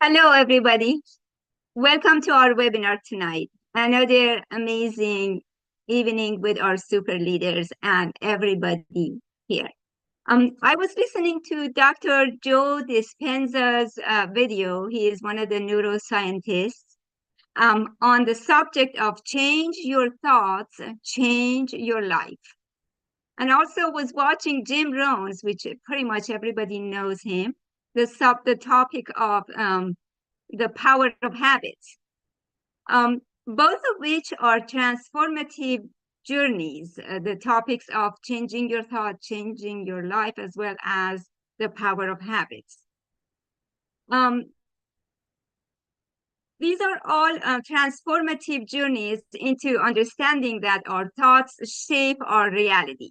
Hello, everybody. Welcome to our webinar tonight. Another amazing evening with our super leaders and everybody here. I was listening to Dr. Joe Dispenza's video. He is one of the neuroscientists on the subject of change your thoughts, change your life. And also was watching Jim Rohn's, which pretty much everybody knows him, the topic of the power of habits, both of which are transformative journeys, the topics of changing your thought, changing your life, as well as the power of habits. These are all transformative journeys into understanding that our thoughts shape our reality.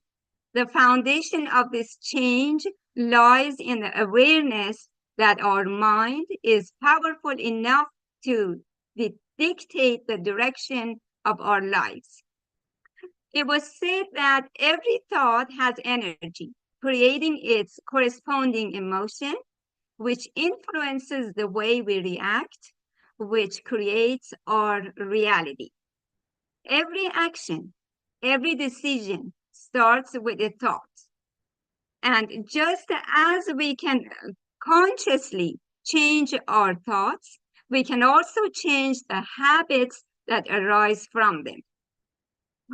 The foundation of this change lies in the awareness that our mind is powerful enough to dictate the direction of our lives. It was said that every thought has energy, creating its corresponding emotion, which influences the way we react, which creates our reality. Every action, every decision starts with a thought. And just as we can consciously change our thoughts, we can also change the habits that arise from them.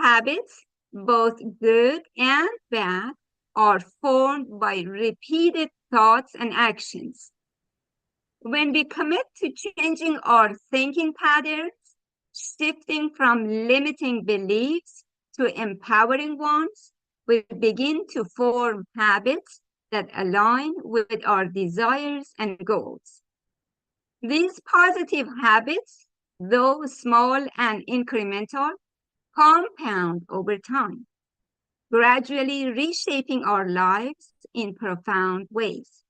Habits, both good and bad, are formed by repeated thoughts and actions. When we commit to changing our thinking patterns, shifting from limiting beliefs to empowering ones, we begin to form habits that align with our desires and goals. These positive habits, though small and incremental, compound over time, gradually reshaping our lives in profound ways.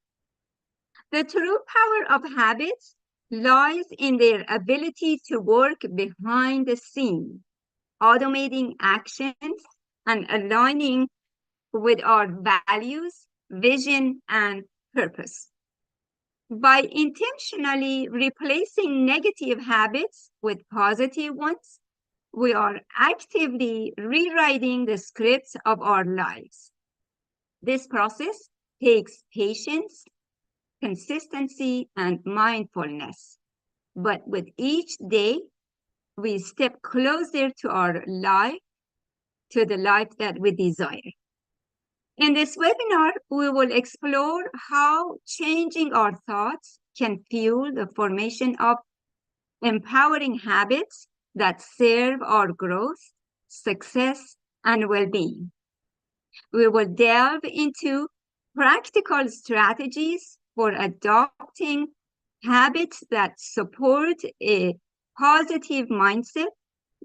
The true power of habits lies in their ability to work behind the scenes, automating actions and aligning with our values, vision, and purpose. By intentionally replacing negative habits with positive ones, we are actively rewriting the scripts of our lives. This process takes patience, consistency, and mindfulness. But with each day, we step closer to our life, to the life that we desire. In this webinar, we will explore how changing our thoughts can fuel the formation of empowering habits that serve our growth, success, and well-being. We will delve into practical strategies for adopting habits that support a positive mindset,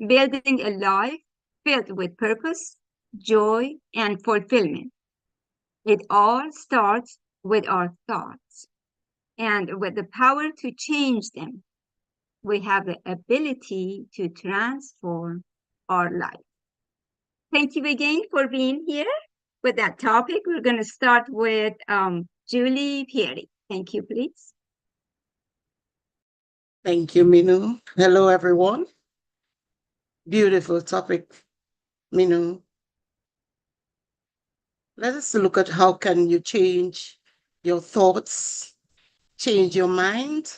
building a life filled with purpose, joy, and fulfillment. It all starts with our thoughts, and with the power to change them, we have the ability to transform our life. Thank you again for being here. With that topic, we're going to start with Julie Pieri. Thank you, please. Thank you, Minoo. Hello, everyone. Beautiful topic, Minoo. Let us look at how can you change your thoughts, change your mind,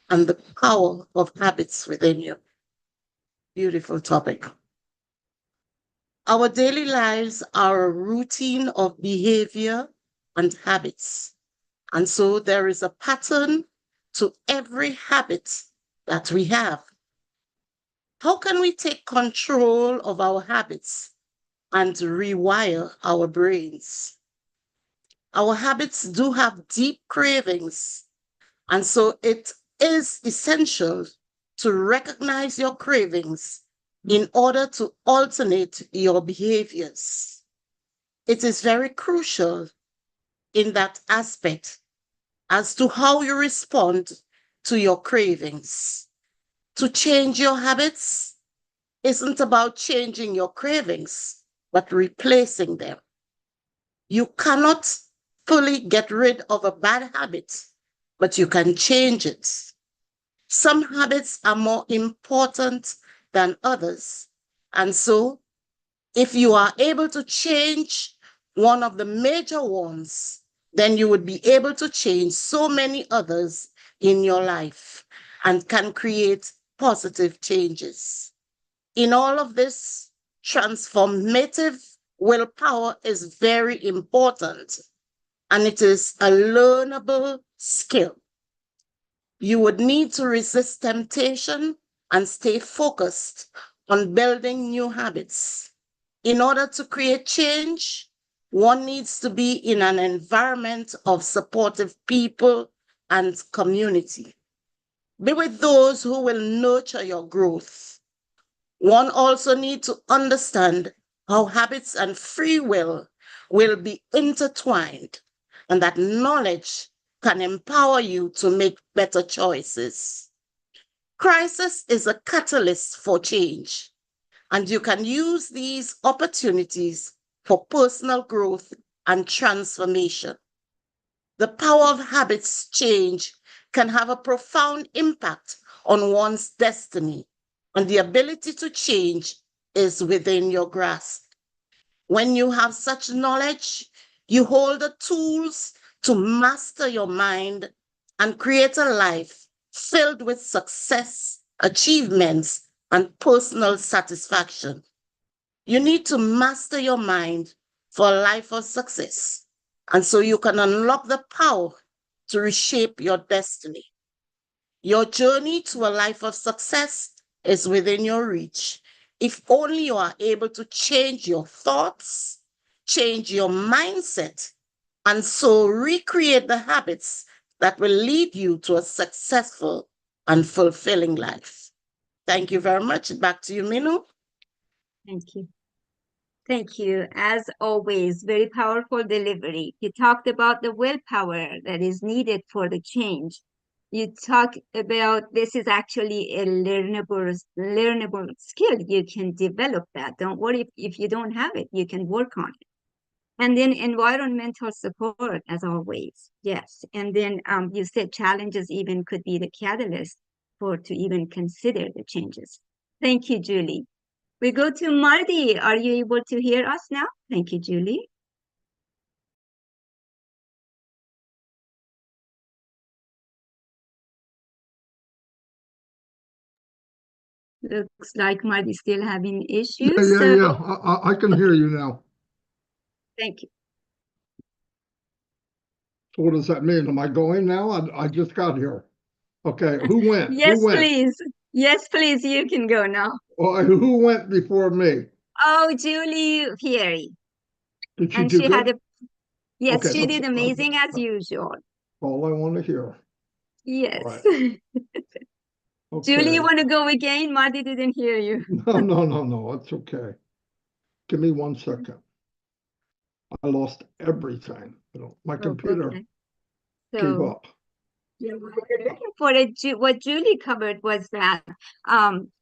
and the power of habits within you. Beautiful topic. Our daily lives are a routine of behavior and habits. And so there is a pattern to every habit that we have. How can we take control of our habits and rewire our brains? Our habits do have deep cravings, and so it is essential to recognize your cravings in order to alternate your behaviors. It is very crucial in that aspect as to how you respond to your cravings. To change your habits isn't about changing your cravings, but replacing them. You cannot fully get rid of a bad habit, but you can change it. Some habits are more important than others. And so, if you are able to change one of the major ones, then you would be able to change so many others in your life and can create positive changes. In all of this, transformative willpower is very important, and it is a learnable skill. You would need to resist temptation and stay focused on building new habits. In order to create change, one needs to be in an environment of supportive people and community. Be with those who will nurture your growth. One also needs to understand how habits and free will be intertwined, and that knowledge can empower you to make better choices. Crisis is a catalyst for change, and you can use these opportunities for personal growth and transformation. The power of habits change can have a profound impact on one's destiny, and the ability to change is within your grasp. When you have such knowledge, you hold the tools to master your mind and create a life filled with success, achievements, and personal satisfaction. You need to master your mind for a life of success. And so you can unlock the power to reshape your destiny. Your journey to a life of success is within your reach. If only you are able to change your thoughts, change your mindset, and so recreate the habits that will lead you to a successful and fulfilling life. Thank you very much. Back to you, Minoo. Thank you. Thank you. As always, very powerful delivery. You talked about the willpower that is needed for the change. You talk about this is actually a learnable skill. You can develop that. Don't worry if you don't have it, you can work on it. And then environmental support, as always. Yes. And then you said challenges even could be the catalyst for to even consider the changes. Thank you, Julie. We go to Marty. Are you able to hear us now? Thank you, Julie. Looks like Marty's still having issues. Yeah. I can hear you now. Thank you. So what does that mean? Am I going now? I just got here. Okay, who went? Yes, Who went? please. Yes, please. You can go now. Who went before me? Oh, Julie Fieri. Did she And do she had good? a, yes, Okay, she that's did amazing as usual. all I want to hear. Yes. All right. Julie, you Okay. want to go again? Marty didn't hear you. No. It's okay. Give me 1 second. I lost everything. My Oh, computer okay. gave So up. yeah, what you're looking for what Julie covered was that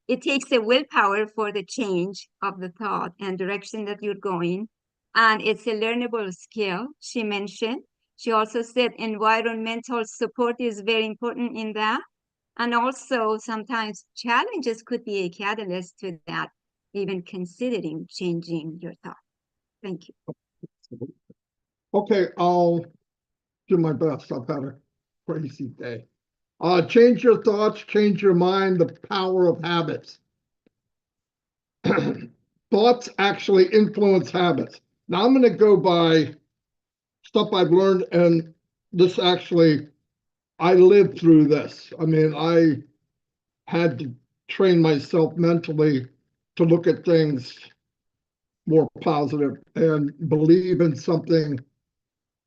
it takes a willpower for the change of the thought and direction that you're going. And it's a learnable skill, she mentioned. She also said environmental support is very important in that. And also sometimes challenges could be a catalyst to that, even considering changing your thought. Thank you. Okay, I'll do my best. I've had a crazy day. Change your thoughts, change your mind, the power of habits. Thoughts actually influence habits. Now I'm going to go by stuff I've learned, and this actually, I lived through this. I mean, I had to train myself mentally to look at things more positive and believe in something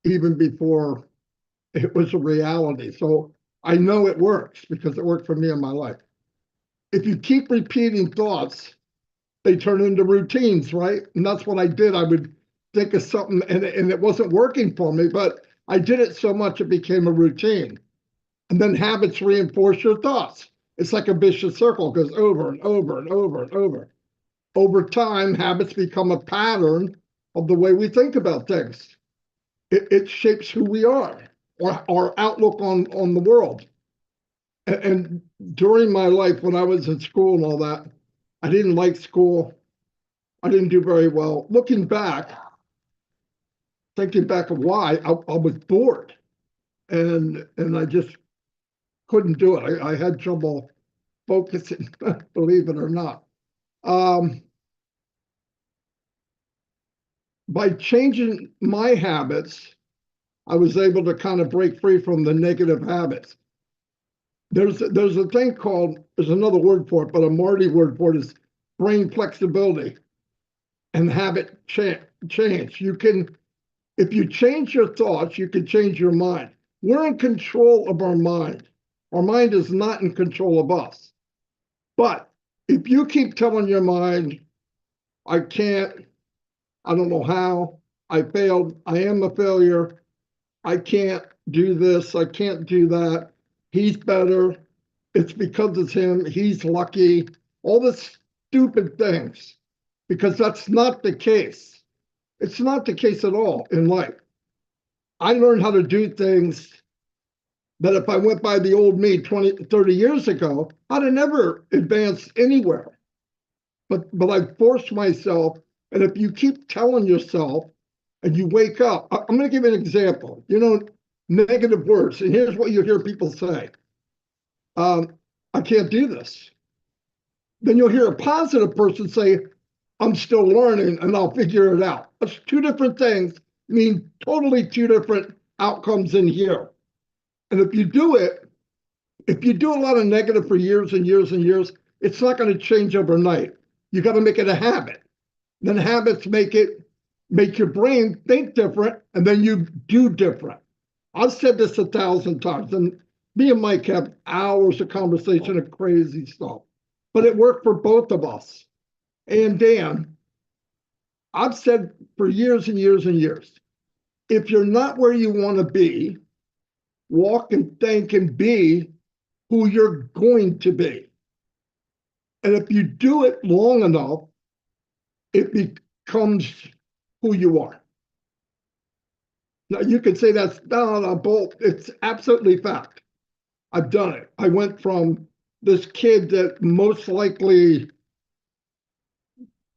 even before it was a reality. So I know it works because it worked for me in my life. If you keep repeating thoughts, they turn into routines, right? And that's what I did. I would think of something and it wasn't working for me, but I did it so much it became a routine. And then habits reinforce your thoughts. It's like a vicious circle, it goes over and over and over and over. Over time, habits become a pattern of the way we think about things. It shapes who we are or our outlook on the world. And during my life, when I was in school and all that, I didn't like school. I didn't do very well. Looking back, thinking back of why, I was bored, and I just couldn't do it. I had trouble focusing, believe it or not. Um, by changing my habits, I was able to kind of break free from the negative habits. There's a thing called, there's another word for it, but a Marty word for it is brain flexibility and habit change. You can, if you change your thoughts, you can change your mind. We're in control of our mind. Our mind is not in control of us. But if you keep telling your mind, I can't, I don't know how, I failed, I am a failure, I can't do this, I can't do that, he's better, it's because it's him, he's lucky, all this stupid things, because that's not the case. It's not the case at all in life. I learned how to do things that if I went by the old me 20, 30 years ago, I'd have never advanced anywhere. But I forced myself, and if you keep telling yourself and you wake up, I'm going to give you an example. You know, negative words, and here's what you hear people say: "I can't do this." Then you'll hear a positive person say, "I'm still learning, and I'll figure it out." That's two different things, mean totally two different outcomes in here. And if you do it, if you do a lot of negative for years and years and years, it's not going to change overnight. You got to make it a habit. Then habits make your brain think different, and then you do different. I've said this 1,000 times, and me and Mike have hours of conversation of crazy stuff. But it worked for both of us. And Dan, I've said for years and years and years, if you're not where you want to be, walk and think and be who you're going to be. And if you do it long enough, it becomes who you are. Now, you could say that's not a bolt. It's absolutely fact. I've done it. I went from this kid that most likely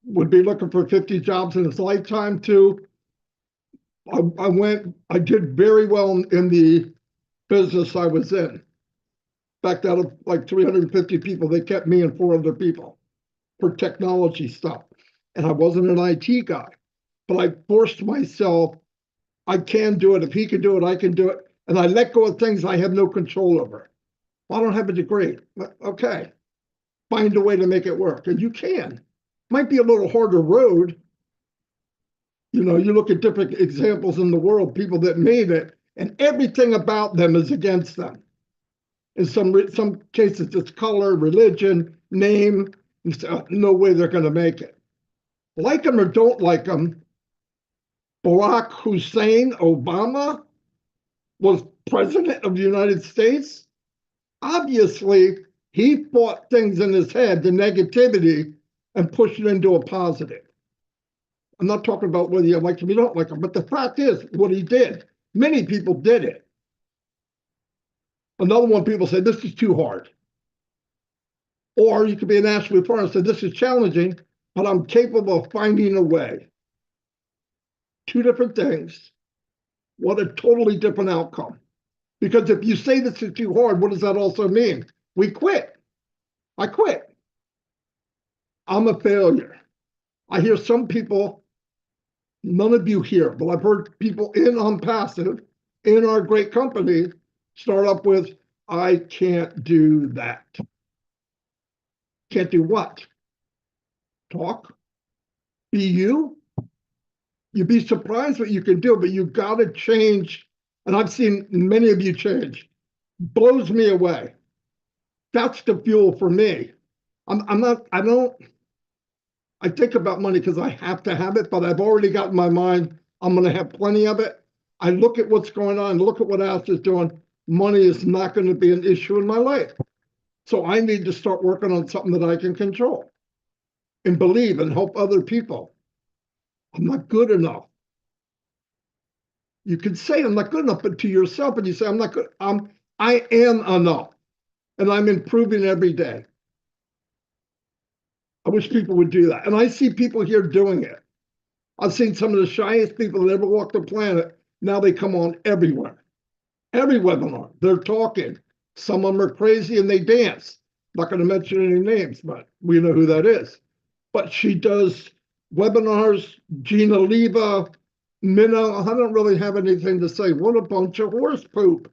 would be looking for 50 jobs in his lifetime to I did very well in the business I was in. In fact, out of like 350 people, they kept me and 4 other people for technology stuff. And I wasn't an IT guy, but I forced myself, I can do it. If he can do it, I can do it. And I let go of things I have no control over. Well, I don't have a degree. Okay, find a way to make it work. And you can. Might be a little harder road. You know, you look at different examples in the world, people that made it, and everything about them is against them. In some cases, it's color, religion, name. No way they're going to make it. Like them or don't like them, Barack Hussein Obama was president of the United States. Obviously, he fought things in his head, the negativity, and pushed it into a positive. I'm not talking about whether you like him or you don't like him, but the fact is what he did. Many people did it. Another one, people say, this is too hard. Or you could be an absolute partner and say, this is challenging, but I'm capable of finding a way. Two different things. What a totally different outcome. Because if you say this is too hard, what does that also mean? We quit. I quit. I'm a failure. I hear some people, none of you here, but I've heard people in Unpassive, in our great company, start up with, I can't do that. Can't do what? Talk? Be you? You'd be surprised what you can do, but you've got to change. And I've seen many of you change. Blows me away. That's the fuel for me. I think about money because I have to have it, but I've already got in my mind, I'm going to have plenty of it. I look at what's going on, look at what Alice is doing. Money is not going to be an issue in my life. So I need to start working on something that I can control and believe and help other people. I'm not good enough. You can say I'm not good enough, but to yourself, and you say I'm not good. I am enough. and I'm improving every day. I wish people would do that. And I see people here doing it. I've seen some of the shyest people that ever walked the planet. Now they come on everywhere. Every webinar, they're talking. Some of them are crazy and they dance. Not going to mention any names, but we know who that is. But she does webinars, Gina Leva, Minnow. I don't really have anything to say. What a bunch of horse poop.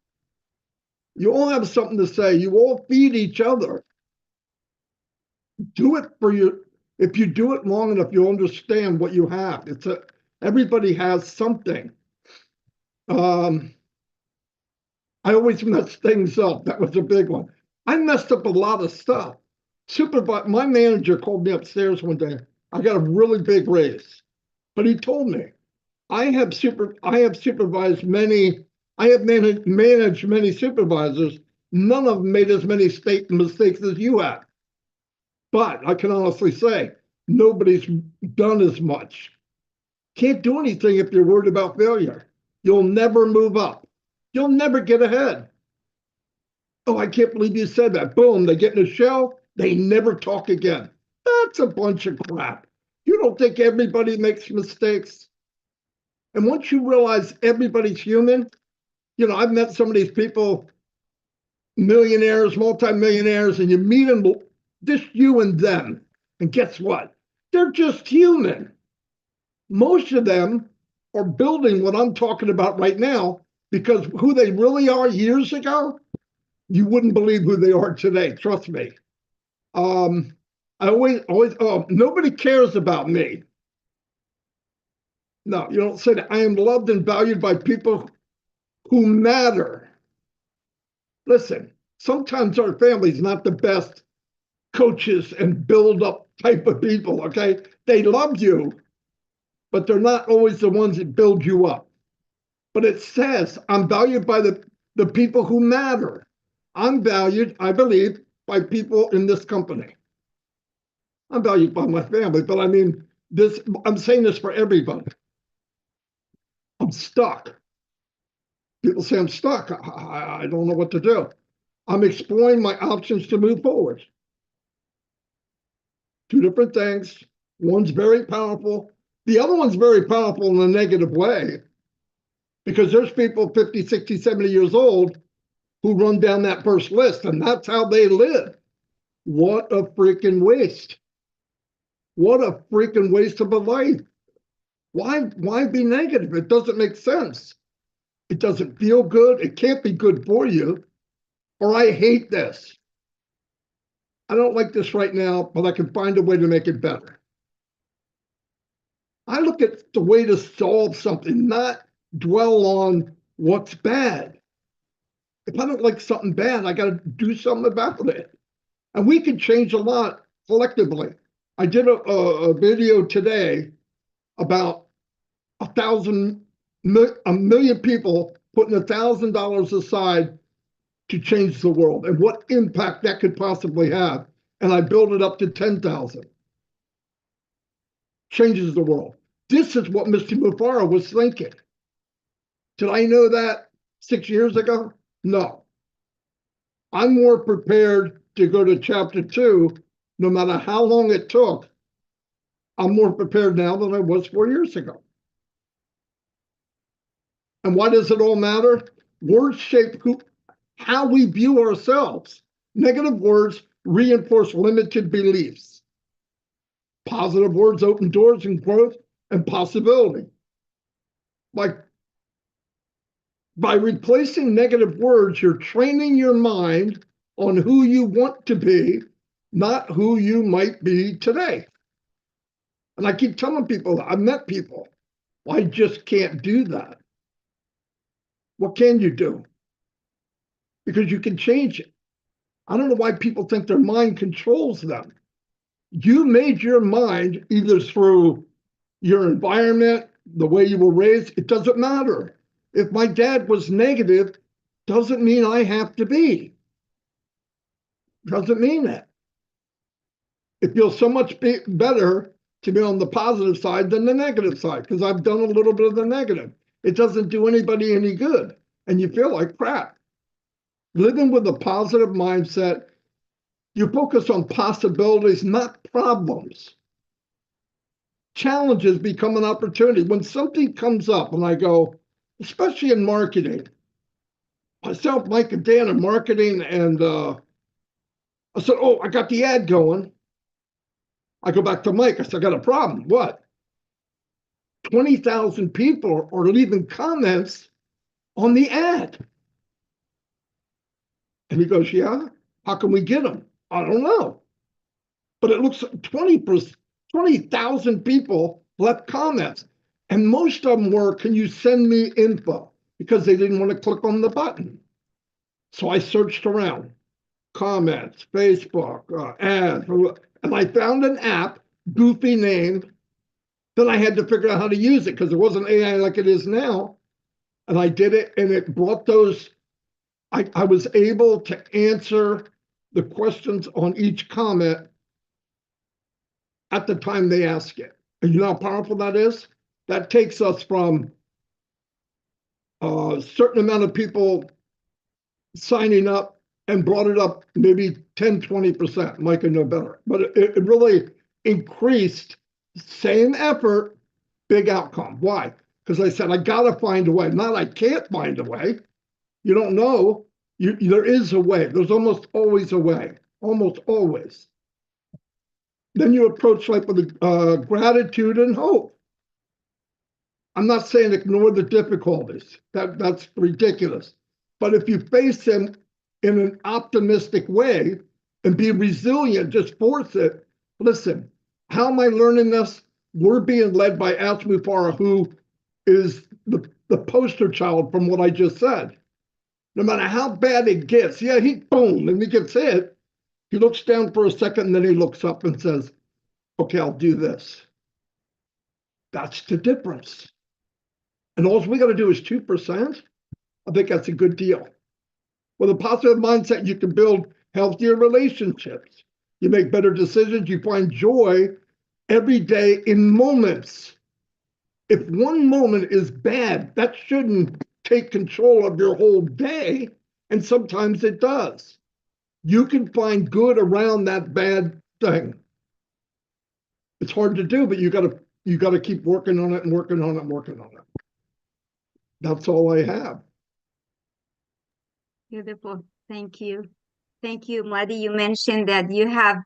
You all have something to say. You all feed each other. Do it for you. If you do it long enough, you'll understand what you have. Everybody has something. I always mess things up. That was a big one. I messed up a lot of stuff. My manager called me upstairs one day. I got a really big raise, but he told me I have supervised many. I have managed many supervisors. None of them made as many mistakes as you have. But I can honestly say nobody's done as much. Can't do anything if you're worried about failure. You'll never move up. You'll never get ahead. Oh, I can't believe you said that. Boom, they get in a shell, they never talk again. That's a bunch of crap. You don't think everybody makes mistakes? And once you realize everybody's human, I've met some of these people, millionaires, multimillionaires, and you meet them, just you and them. And guess what? They're just human. Most of them are building what I'm talking about right now because who they really are years ago, you wouldn't believe who they are today. Trust me. I always, nobody cares about me. No, you don't say that. I am loved and valued by people who matter. Listen, sometimes our family's not the best coaches and build up type of people, okay? They love you, but they're not always the ones that build you up. But it says, I'm valued by the people who matter. I'm valued, I believe, by people in this company. I'm valued by my family, but I mean, I'm saying this for everybody. I'm stuck. People say I'm stuck. I don't know what to do. I'm exploring my options to move forward. Two different things. One's very powerful. The other one's very powerful in a negative way because there's people 50, 60, 70 years old who run down that first list and that's how they live. What a freaking waste. What a freaking waste of a life. Why be negative? It doesn't make sense. It doesn't feel good. It can't be good for you. Or I hate this. I don't like this right now, but I can find a way to make it better. I look at the way to solve something, not dwell on what's bad. If I don't like something bad, I got to do something about it. And we can change a lot collectively. I did a video today about a million people putting $1,000 aside to change the world and what impact that could possibly have. And I built it up to 10,000. Changes the world. This is what Mr. Mufara was thinking. Did I know that 6 years ago? No. I'm more prepared to go to chapter 2, no matter how long it took. I'm more prepared now than I was 4 years ago. And why does it all matter? Words shape how we view ourselves. Negative words reinforce limited beliefs. Positive words open doors and growth and possibility. By replacing negative words, you're training your mind on who you want to be, not who you might be today. And I keep telling people that. I've met people. Well, I just can't do that. What can you do? Because you can change it. I don't know why people think their mind controls them. You made your mind either through your environment, the way you were raised, it doesn't matter. If my dad was negative, doesn't mean I have to be. Doesn't mean that. It feels so much better to be on the positive side than the negative side because I've done a little bit of the negative. It doesn't do anybody any good and you feel like crap. Living with a positive mindset, you focus on possibilities, not problems. Challenges become an opportunity. When something comes up and I go, especially in marketing, myself, Mike, and Dan in marketing, and I said, oh, I got the ad going. I go back to Mike. I said, I got a problem. What? 20,000 people are leaving comments on the ad. And he goes, yeah, how can we get them? I don't know. But it looks like 20,000 people left comments. And most of them were, can you send me info? Because they didn't want to click on the button. So I searched around, comments, Facebook, ads, and I found an app, goofy name. Then I had to figure out how to use it because it wasn't AI like it is now. And I did it, and it brought those. I was able to answer the questions on each comment at the time they ask it. And you know how powerful that is? That takes us from a certain amount of people signing up and brought it up maybe 10, 20%. Mike can know better. But it really increased, same effort, big outcome. Why? Because I said, I got to find a way. Not I can't find a way. You don't know. There is a way. There's almost always a way. Almost always. Then you approach life with gratitude and hope. I'm not saying ignore the difficulties. That's ridiculous. But if you face them in an optimistic way and be resilient, just force it. Listen, how am I learning this? We're being led by Ash Mufara, who is the poster child from what I just said. No matter how bad it gets, yeah, boom, and he gets hit. He looks down for a second, and then he looks up and says, okay, I'll do this. That's the difference. And all we got to do is 2%. I think that's a good deal. With a positive mindset, you can build healthier relationships. You make better decisions. You find joy every day in moments. If one moment is bad, that shouldn't take control of your whole day. And sometimes it does. You can find good around that bad thing. It's hard to do, but you gotta keep working on it and working on it and working on it. That's all I have. Beautiful. Thank you. Thank you, Madi. You mentioned that you have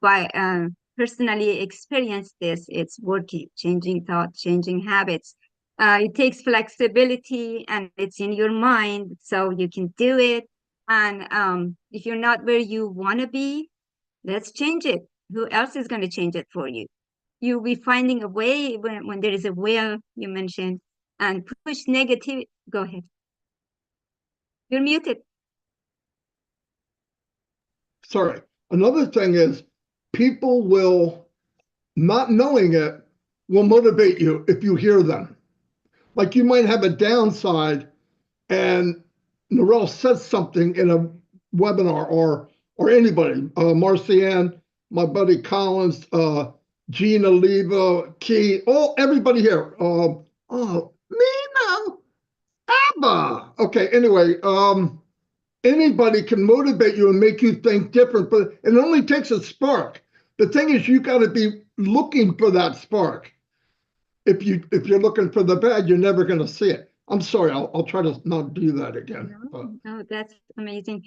personally experienced this. It's working, changing thoughts, changing habits. It takes flexibility and it's in your mind, so you can do it. And if you're not where you want to be, let's change it. Who else is going to change it for you? You'll be finding a way when there is a will, you mentioned, and push negative. Go ahead. You're muted. Sorry. Another thing is people will, not knowing it, will motivate you if you hear them. Like you might have a downside and Narelle says something in a webinar or anybody, Marcianne, my buddy Collins, Gina Leva, Key, everybody here. Mina, Abba. Okay, anyway, anybody can motivate you and make you think different, but it only takes a spark. The thing is, you got to be looking for that spark. If you're looking for the bad, you're never going to see it. I'm sorry. I'll try to not do that again. No, that's amazing.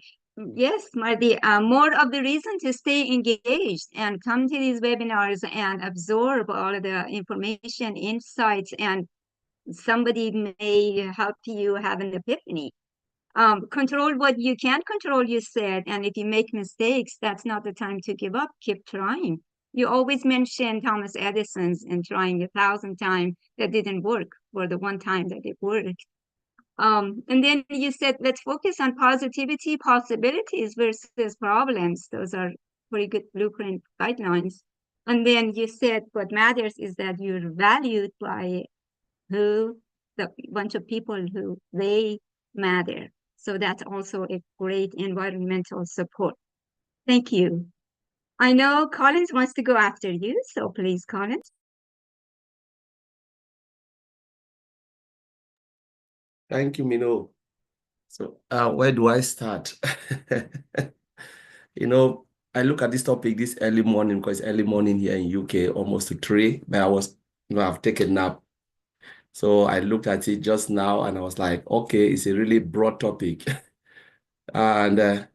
Yes, Marty, more of the reason to stay engaged and come to these webinars and absorb all of the information, insights, and somebody may help you have an epiphany. Control what you can't control, you said, and if you make mistakes, that's not the time to give up. Keep trying. You always mention Thomas Edison's and trying 1,000 times that didn't work for the one time that it worked. And then you said, let's focus on positivity, possibilities versus problems. Those are pretty good blueprint guidelines. And then you said, what matters is that you're valued by the bunch of people who they matter. So that's also a great environmental support. Thank you. I know Collins wants to go after you, so please, Collins. Thank you, Minoo. So, where do I start? You know, I look at this topic this early morning because it's early morning here in UK, almost to 3, but I've taken a nap. So I looked at it just now and I was like, okay, it's a really broad topic. And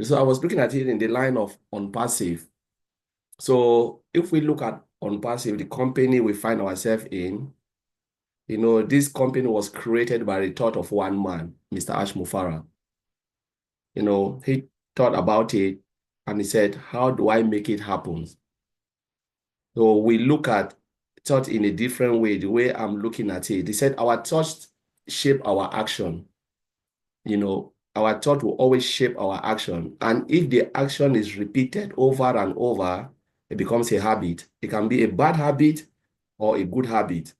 so I was looking at it in the line of unpassive. So if we look at unpassive, the company we find ourselves in, you know, this company was created by the thought of one man, Mr. Ashmufara. You know, he thought about it and he said, how do I make it happen? So we look at thought in a different way, the way I'm looking at it. He said, our thoughts shape our action. You know, our thought will always shape our action. And if the action is repeated over and over, it becomes a habit. It can be a bad habit or a good habit.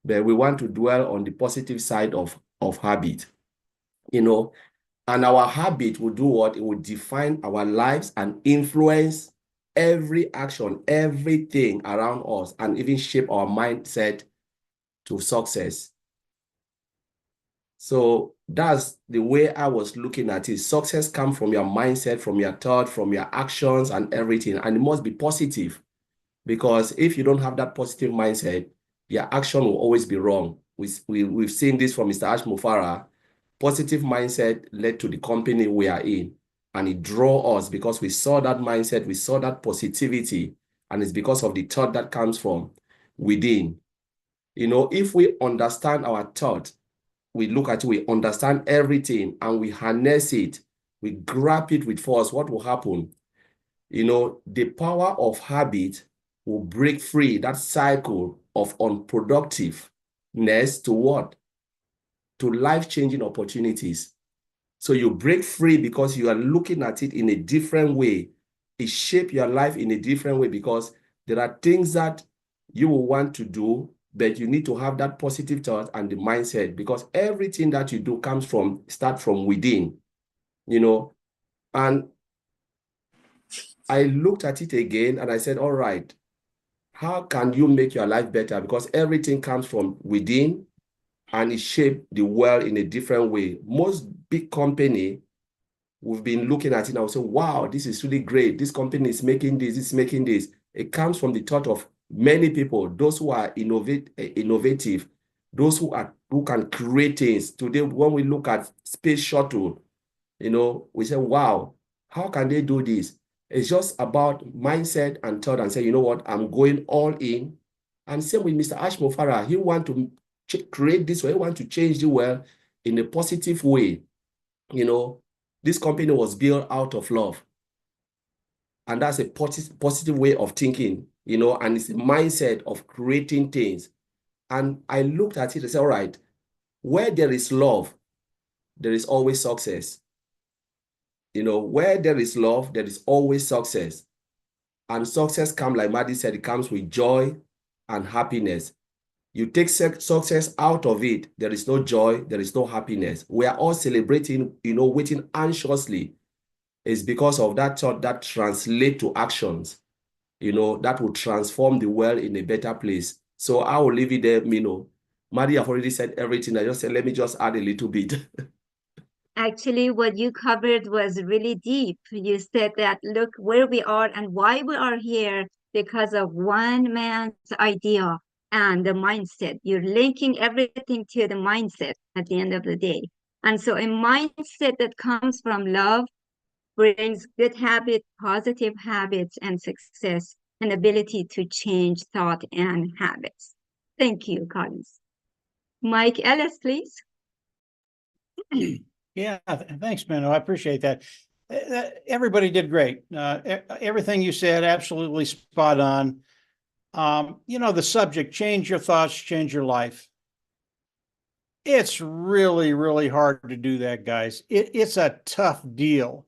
But we want to dwell on the positive side of habit. You know, and our habit will do what? It will define our lives and influence every action, everything around us, and even shape our mindset to success. So that's the way I was looking at it. Success comes from your mindset, from your thought, from your actions and everything. And it must be positive. Because if you don't have that positive mindset, your action will always be wrong. We've seen this from Mr. Ash Mufara. Positive mindset led to the company we are in. And it drew us because we saw that mindset, we saw that positivity. And it's because of the thought that comes from within. You know, if we understand our thought, we look at it, we understand everything, and we harness it, we grab it with force, what will happen? You know, the power of habit will break free that cycle of unproductiveness to what? To life-changing opportunities. So you break free because you are looking at it in a different way. It shapes your life in a different way because there are things that you will want to do, but you need to have that positive thought and the mindset because everything that you do start from within, you know. And I looked at it again and I said, all right, how can you make your life better? Because everything comes from within and it shapes the world in a different way. Most big company, we've been looking at it and we say, wow, this is really great. This company is making this, it's making this. It comes from the thought of many people, those who are innovative, those who can create things. Today, when we look at space shuttle, you know, we say, wow, how can they do this? It's just about mindset and thought and say, you know what, I'm going all in. And same with Mr. Ash Mofara, he want to create this way, he want to change the world in a positive way. You know, this company was built out of love. And that's a positive way of thinking, you know, and it's a mindset of creating things. And I looked at it and said, all right, where there is love, there is always success. You know, where there is love, there is always success. And success comes, like Maddie said, it comes with joy and happiness. You take success out of it, there is no joy, there is no happiness. We are all celebrating, you know, waiting anxiously. It's because of that thought that translate to actions, you know, that will transform the world in a better place. So I will leave it there, Mino. Maddie, I've already said everything. I just said, let me just add a little bit. Actually, what you covered was really deep. You said that look where we are and why we are here because of one man's idea and the mindset. You're linking everything to the mindset at the end of the day. And so a mindset that comes from love brings good habits, positive habits, and success, and ability to change thought and habits. Thank you, Collins. Mike Ellis, please. Yeah, thanks, Menno. I appreciate that. Everybody did great. Everything you said, absolutely spot on. You know, the subject, change your thoughts, change your life. It's really, really hard to do that, guys. It's a tough deal.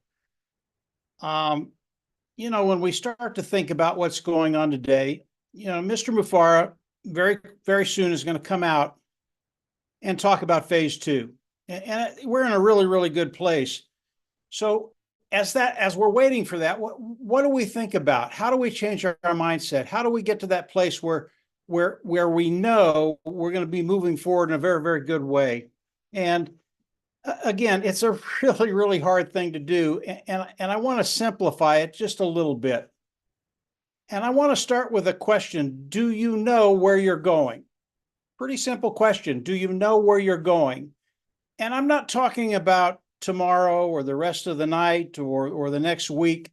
You know, when we start to think about what's going on today, you know, Mr. Mufara very, very soon is going to come out and talk about phase 2. And we're in a really, really good place. So as we're waiting for that, what do we think about? How do we change our mindset? How do we get to that place where we know we're going to be moving forward in a very, very good way? And again, it's a really, really hard thing to do. And I want to simplify it just a little bit. And I want to start with a question. Do you know where you're going? Pretty simple question. Do you know where you're going? And I'm not talking about tomorrow or the rest of the night or the next week.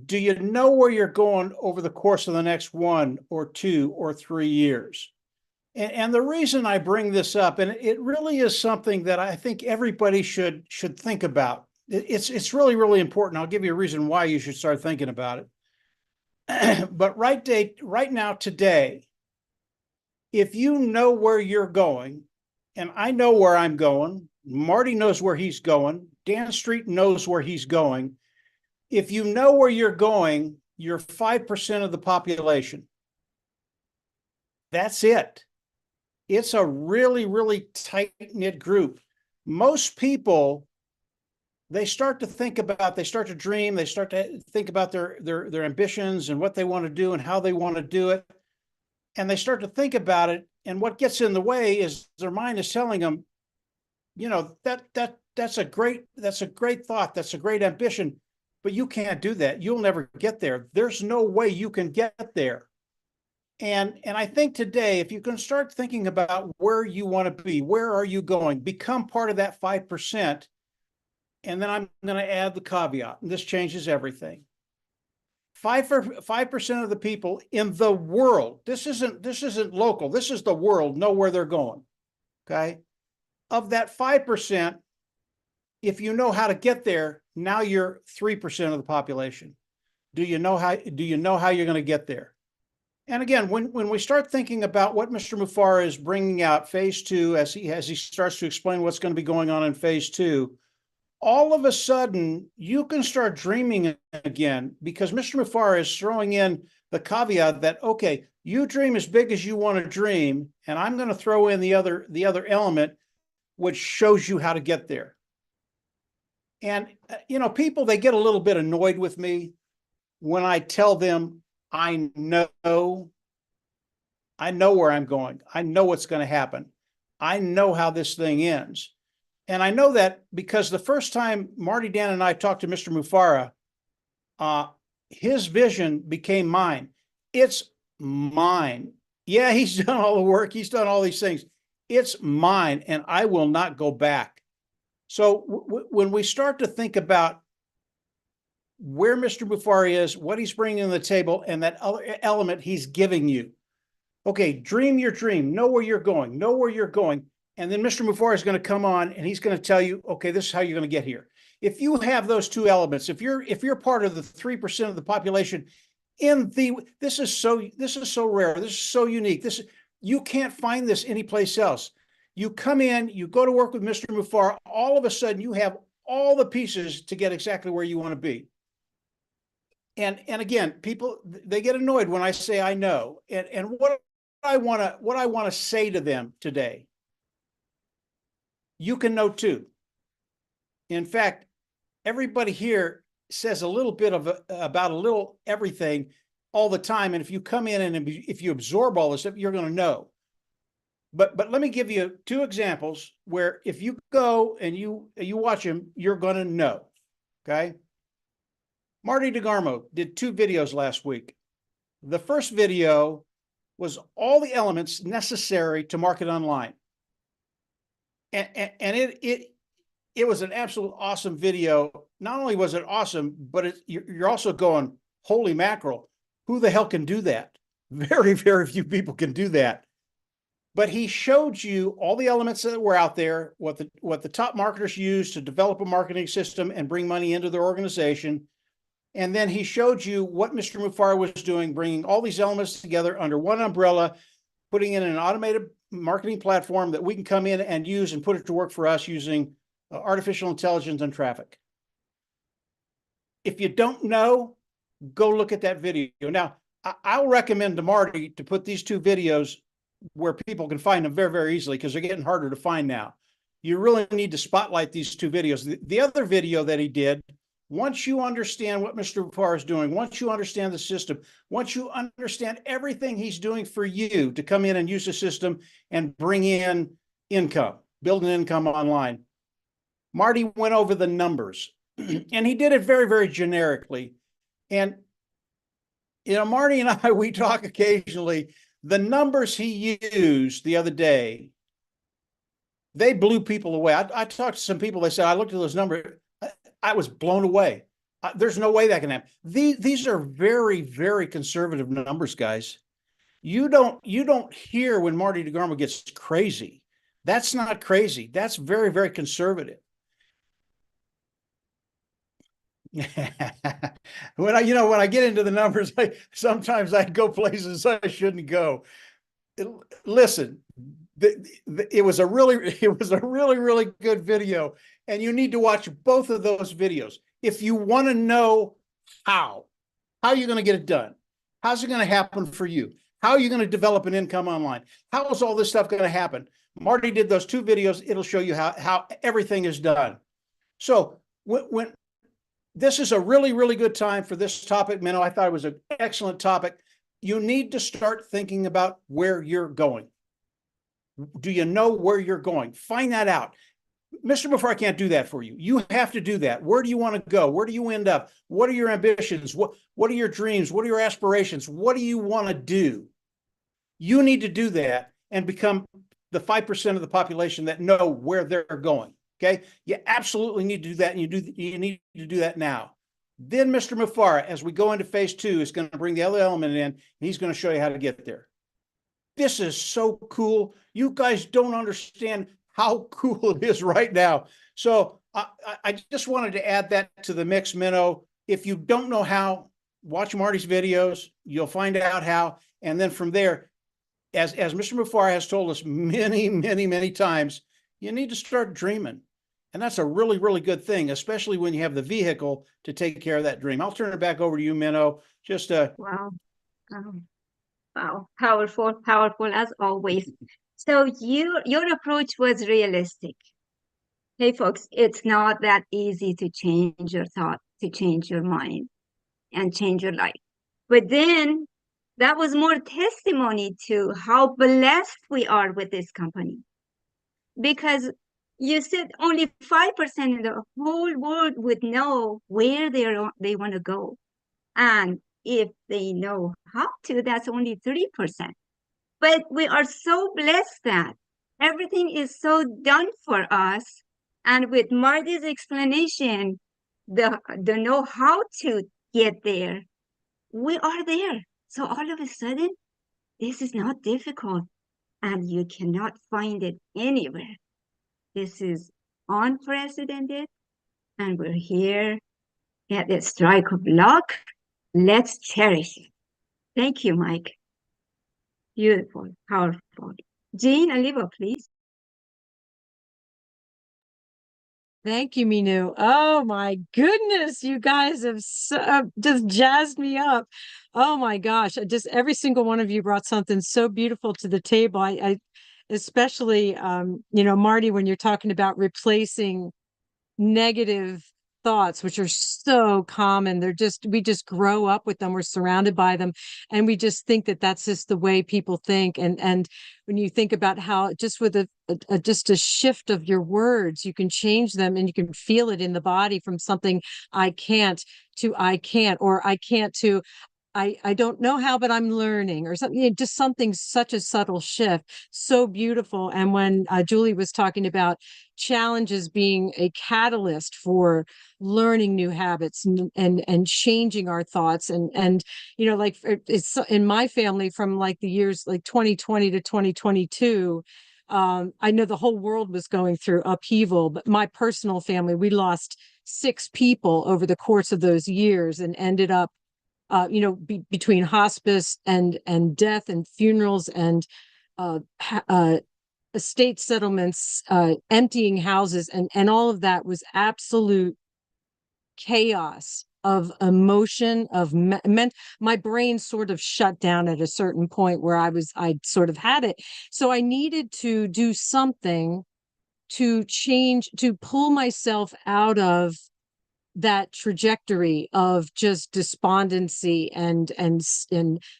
Do you know where you're going over the course of the next 1 or 2 or 3 years? And the reason I bring this up, and it really is something that I think everybody should think about. It's really, really important. I'll give you a reason why you should start thinking about it. But right now, today, if you know where you're going, and I know where I'm going, Marty knows where he's going, Dan Street knows where he's going. If you know where you're going, you're 5% of the population. That's it. It's a really, really tight-knit group. Most people, they start to dream, they start to think about their ambitions and what they want to do and how they want to do it. And they start to think about it. And what gets in the way is their mind is telling them, you know, that's a great thought. That's a great ambition, but you can't do that. You'll never get there. There's no way you can get there. And I think today, if you can start thinking about where you want to be, where are you going, become part of that 5%. And then I'm going to add the caveat, and this changes everything. 5% of the people in the world, this isn't local, this is the world, know where they're going. Okay. Of that 5%, if you know how to get there, now you're 3% of the population. Do you know how you're going to get there? And again, when we start thinking about what Mr. Mufareh is bringing out, phase 2, as he starts to explain what's going to be going on in phase 2, all of a sudden you can start dreaming again, because Mr. Mufareh is throwing in the caveat that, okay, you dream as big as you want to dream, and I'm going to throw in the other element, which shows you how to get there. And people, they get a little bit annoyed with me when I tell them, I know where I'm going. I know what's going to happen. I know how this thing ends. And I know that because the first time Marty, Dan, and I talked to Mr. Mufareh, his vision became mine. It's mine. Yeah, he's done all the work. He's done all these things. It's mine, and I will not go back. So when we start to think about where Mr. Mufareh is, what he's bringing to the table, and that other element he's giving you. Okay, dream your dream, know where you're going, And then Mr. Mufareh is going to come on and he's going to tell you, okay, this is how you're going to get here. If you have those two elements, if you're part of the 3% of the population, this is so rare, this is so unique. You can't find this anyplace else. You come in, you go to work with Mr. Mufareh, all of a sudden you have all the pieces to get exactly where you want to be. And again, people, they get annoyed when I say I know. And what I want to say to them today, you can know too. In fact, everybody here says a little bit about a little everything all the time. And if you come in and if you absorb all this stuff, you're going to know. But let me give you 2 examples where if you go and you watch them, you're going to know. Okay. Marty DeGarmo did 2 videos last week. The first video was all the elements necessary to market online. And it was an absolute awesome video. Not only was it awesome, but you're also going, holy mackerel, who the hell can do that? Very, very few people can do that. But he showed you all the elements that were out there, what the top marketers use to develop a marketing system and bring money into their organization. And then he showed you what Mr. Mufareh was doing, bringing all these elements together under one umbrella, putting in an automated marketing platform that we can come in and use and put it to work for us using artificial intelligence and traffic. If you don't know, go look at that video. Now, I'll recommend to Marty to put these 2 videos where people can find them very, very easily, because they're getting harder to find now. You really need to spotlight these 2 videos. The other video that he did, once you understand what Mr. Mufareh is doing, once you understand the system, once you understand everything he's doing for you to come in and use the system and bring in income, build an income online, Marty went over the numbers and he did it very, very generically. And, Marty and I, we talk occasionally. The numbers he used the other day, they blew people away. I talked to some people, they said, I looked at those numbers, I was blown away. There's no way that can happen. These are very, very conservative numbers, guys. You don't hear when Marty DeGarmo gets crazy. That's not crazy. That's very, very conservative. When I get into the numbers, sometimes I go places I shouldn't go. Listen, it was a really, really good video, and you need to watch both of those videos if you want to know how you're going to get it done. How's it going to happen for you? How are you going to develop an income online? How is all this stuff going to happen? Marty did those 2 videos. It'll show you how everything is done. So when this is a really, really good time for this topic, Minnow. I thought it was an excellent topic. You need to start thinking about where you're going. Do you know where you're going? Find that out. Mr. Before, I can't do that for you. You have to do that. Where do you want to go? Where do you end up? What are your ambitions? What are your dreams? What are your aspirations? What do you want to do? You need to do that and become the 5% of the population that know where they're going. Okay, you absolutely need to do that, and you need to do that now. Then Mr. Mufara, as we go into phase 2, is going to bring the other element in, and he's going to show you how to get there. This is so cool. You guys don't understand how cool it is right now. So I just wanted to add that to the mix, Minnow. If you don't know how, watch Marty's videos. You'll find out how, and then from there, as Mr. Mufara has told us many, many, many times, you need to start dreaming. And that's a really, really good thing, especially when you have the vehicle to take care of that dream. I'll turn it back over to you, Minnow. Just Wow. Wow. Powerful as always. So your approach was realistic. Hey folks, it's not that easy to change your thought, to change your mind, and change your life. But then that was more testimony to how blessed we are with this company. Because you said only 5% of the whole world would know where they want to go. And if they know how to, that's only 3%. But we are so blessed that everything is so done for us. And with Marty's explanation, the know how to get there, we are there. So all of a sudden, this is not difficult, and you cannot find it anywhere. This is unprecedented, and we're here at the strike of luck. Let's cherish it. Thank you, Mike. Beautiful, powerful. Jane, Oliva, please. Thank you, Minu. Oh my goodness, you guys have just jazzed me up. Oh my gosh, just every single one of you brought something so beautiful to the table. I especially, Marty, when you're talking about replacing negative thoughts, which are so common. We just grow up with them. We're surrounded by them. And we just think that that's just the way people think. And when you think about how just with just a shift of your words, you can change them and you can feel it in the body from something I can't to I can't, or I can't to I don't know how, but I'm learning, or something, just something, such a subtle shift, so beautiful. And when Julie was talking about challenges being a catalyst for learning new habits and changing our thoughts, and like it's in my family from like the years like 2020 to 2022. I know the whole world was going through upheaval, but my personal family, we lost 6 people over the course of those years and ended up between hospice and death and funerals and estate settlements, emptying houses, and all of that was absolute chaos of emotion, of my brain sort of shut down at a certain point where I sort of had it. So I needed to do something to change, to pull myself out of that trajectory of just despondency and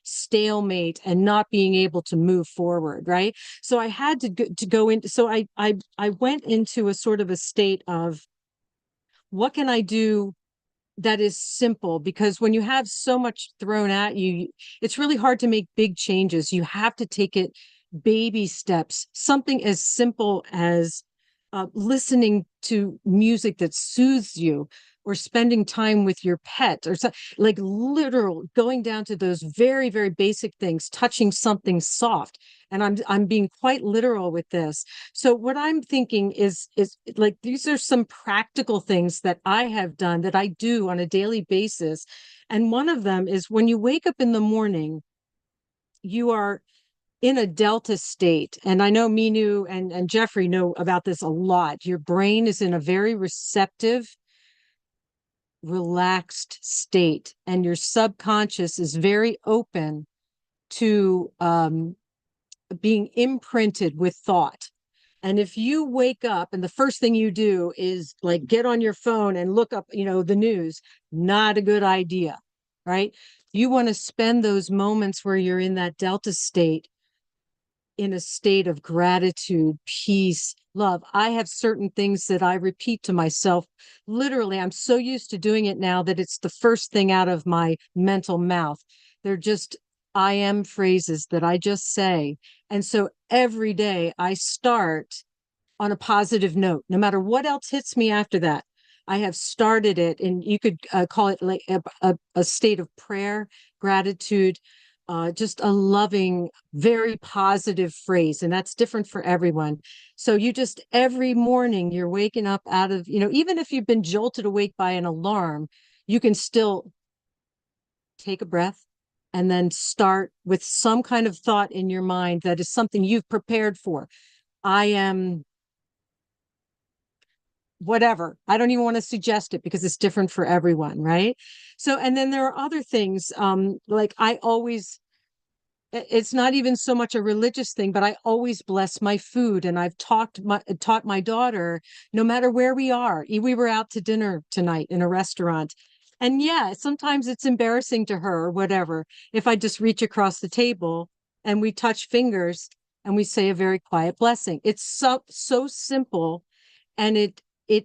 stalemate and not being able to move forward, right? So I had to go into, so I went into a sort of a state of, what can I do that is simple? Because when you have so much thrown at you, it's really hard to make big changes. You have to take it baby steps, something as simple as listening to music that soothes you, or spending time with your pet, or so, like literal going down to those very, very basic things, touching something soft. And I'm being quite literal with this. So what I'm thinking is like, these are some practical things that I have done, that I do on a daily basis. And one of them is, when you wake up in the morning, you are in a delta state. And I know Minu and Jeffrey know about this a lot. Your brain is in a very receptive, relaxed state, and your subconscious is very open to being imprinted with thought. And if you wake up and the first thing you do is like get on your phone and look up, the news, not a good idea, right? You want to spend those moments where you're in that delta state, in a state of gratitude, peace, love. I have certain things that I repeat to myself. Literally, I'm so used to doing it now that it's the first thing out of my mental mouth. They're just I am phrases that I just say. And so every day I start on a positive note, no matter what else hits me after that. I have started it, and you could call it like a state of prayer, gratitude, just a loving, very positive phrase. And that's different for everyone. So you just, every morning you're waking up out of, even if you've been jolted awake by an alarm, you can still take a breath and then start with some kind of thought in your mind that is something you've prepared for. I am whatever. I don't even want to suggest it because it's different for everyone, right? So, and then there are other things, like I always, it's not even so much a religious thing, but I always bless my food. And I've taught my daughter, no matter where we are. We were out to dinner tonight in a restaurant. And yeah, sometimes it's embarrassing to her or whatever, if I just reach across the table and we touch fingers and we say a very quiet blessing. It's so simple, and it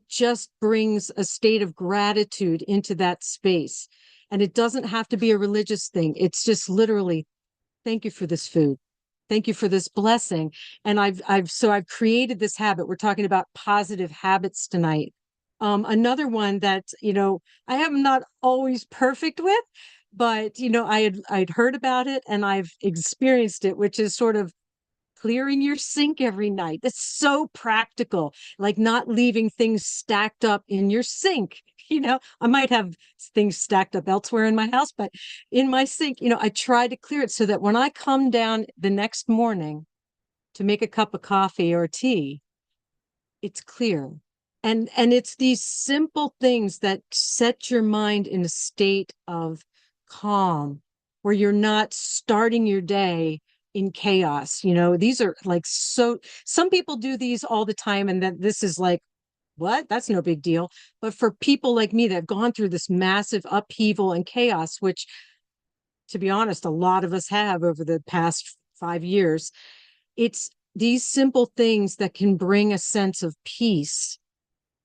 just brings a state of gratitude into that space. And it doesn't have to be a religious thing. It's just literally, thank you for this food. Thank you for this blessing. And I've created this habit. We're talking about positive habits tonight. Another one that, I am not always perfect with, but, I'd heard about it and I've experienced it, which is sort of clearing your sink every night. That's so practical, like not leaving things stacked up in your sink. I might have things stacked up elsewhere in my house, but in my sink, I try to clear it so that when I come down the next morning to make a cup of coffee or tea, it's clear. And it's these simple things that set your mind in a state of calm, where you're not starting your day in chaos. These are like, so some people do these all the time, and that this is like, what? That's no big deal. But for people like me that have gone through this massive upheaval and chaos, which, to be honest, a lot of us have over the past 5 years, it's these simple things that can bring a sense of peace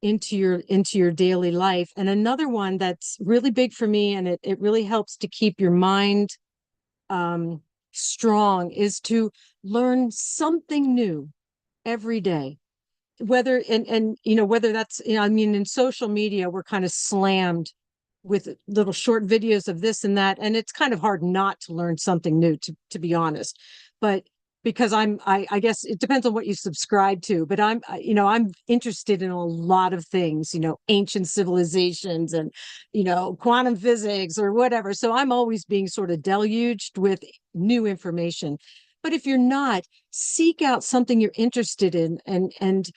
into your daily life. And another one that's really big for me, and it really helps to keep your mind strong, is to learn something new every day. Whether whether that's, I mean, in social media we're kind of slammed with little short videos of this and that, and it's kind of hard not to learn something new, to be honest. But because I guess it depends on what you subscribe to, but I'm interested in a lot of things, ancient civilizations and, quantum physics or whatever. So I'm always being sort of deluged with new information. But if you're not, seek out something you're interested in, and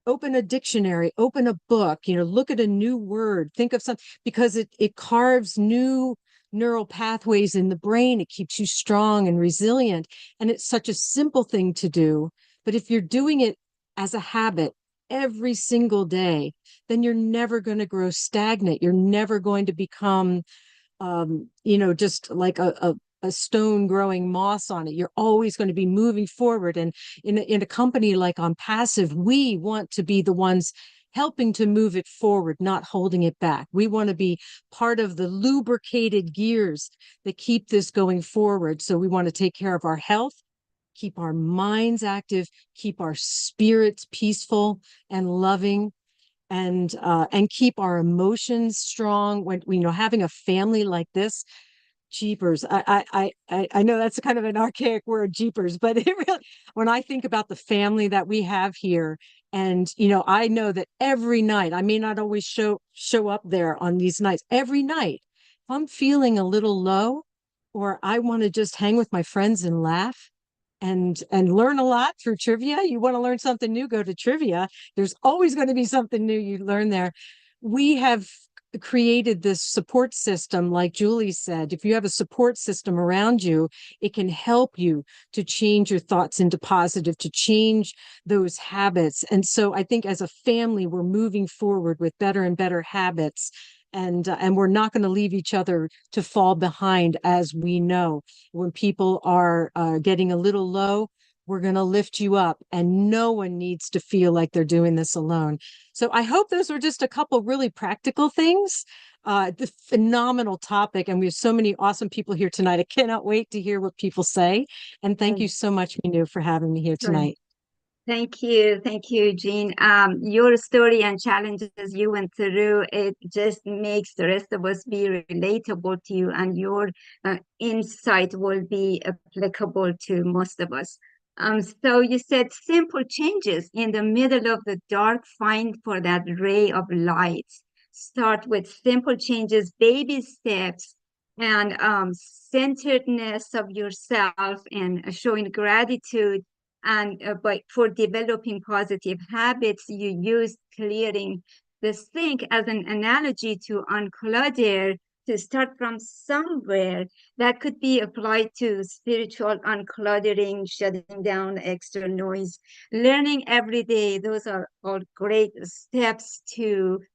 open a dictionary, open a book, look at a new word, think of something, because it carves new neural pathways in the brain. It keeps you strong and resilient. And it's such a simple thing to do. But if you're doing it as a habit, every single day, then you're never going to grow stagnant. You're never going to become, just like a stone growing moss on it. You're always going to be moving forward. And in a company like On Passive, we want to be the ones helping to move it forward, not holding it back. We want to be part of the lubricated gears that keep this going forward. So we want to take care of our health, keep our minds active, keep our spirits peaceful and loving, and keep our emotions strong. When having a family like this, jeepers, I know that's kind of an archaic word, jeepers, but it really, when I think about the family that we have here, and I know that every night, I may not always show up there on these nights. Every night, if I'm feeling a little low, or I want to just hang with my friends and laugh and learn a lot through trivia. You want to learn something new, go to trivia. There's always going to be something new you learn there. We have created this support system, like Julie said. If you have a support system around you, it can help you to change your thoughts into positive, to change those habits. And so I think as a family, we're moving forward with better and better habits. And we're not going to leave each other to fall behind. As we know, when people are getting a little low, we're going to lift you up, and no one needs to feel like they're doing this alone. So I hope those were just a couple really practical things. The phenomenal topic, and we have so many awesome people here tonight. I cannot wait to hear what people say. And thank you so much, MinOo, for having me here tonight. Thank you, Jean. Your story and challenges you went through, it just makes the rest of us be relatable to you, and your insight will be applicable to most of us. So you said simple changes in the middle of the dark, find for that ray of light. Start with simple changes, baby steps, and centeredness of yourself, and showing gratitude. And but for developing positive habits, you use clearing the sink as an analogy to unclutter, to start from somewhere. That could be applied to spiritual uncluttering, shutting down extra noise, learning every day. Those are all great steps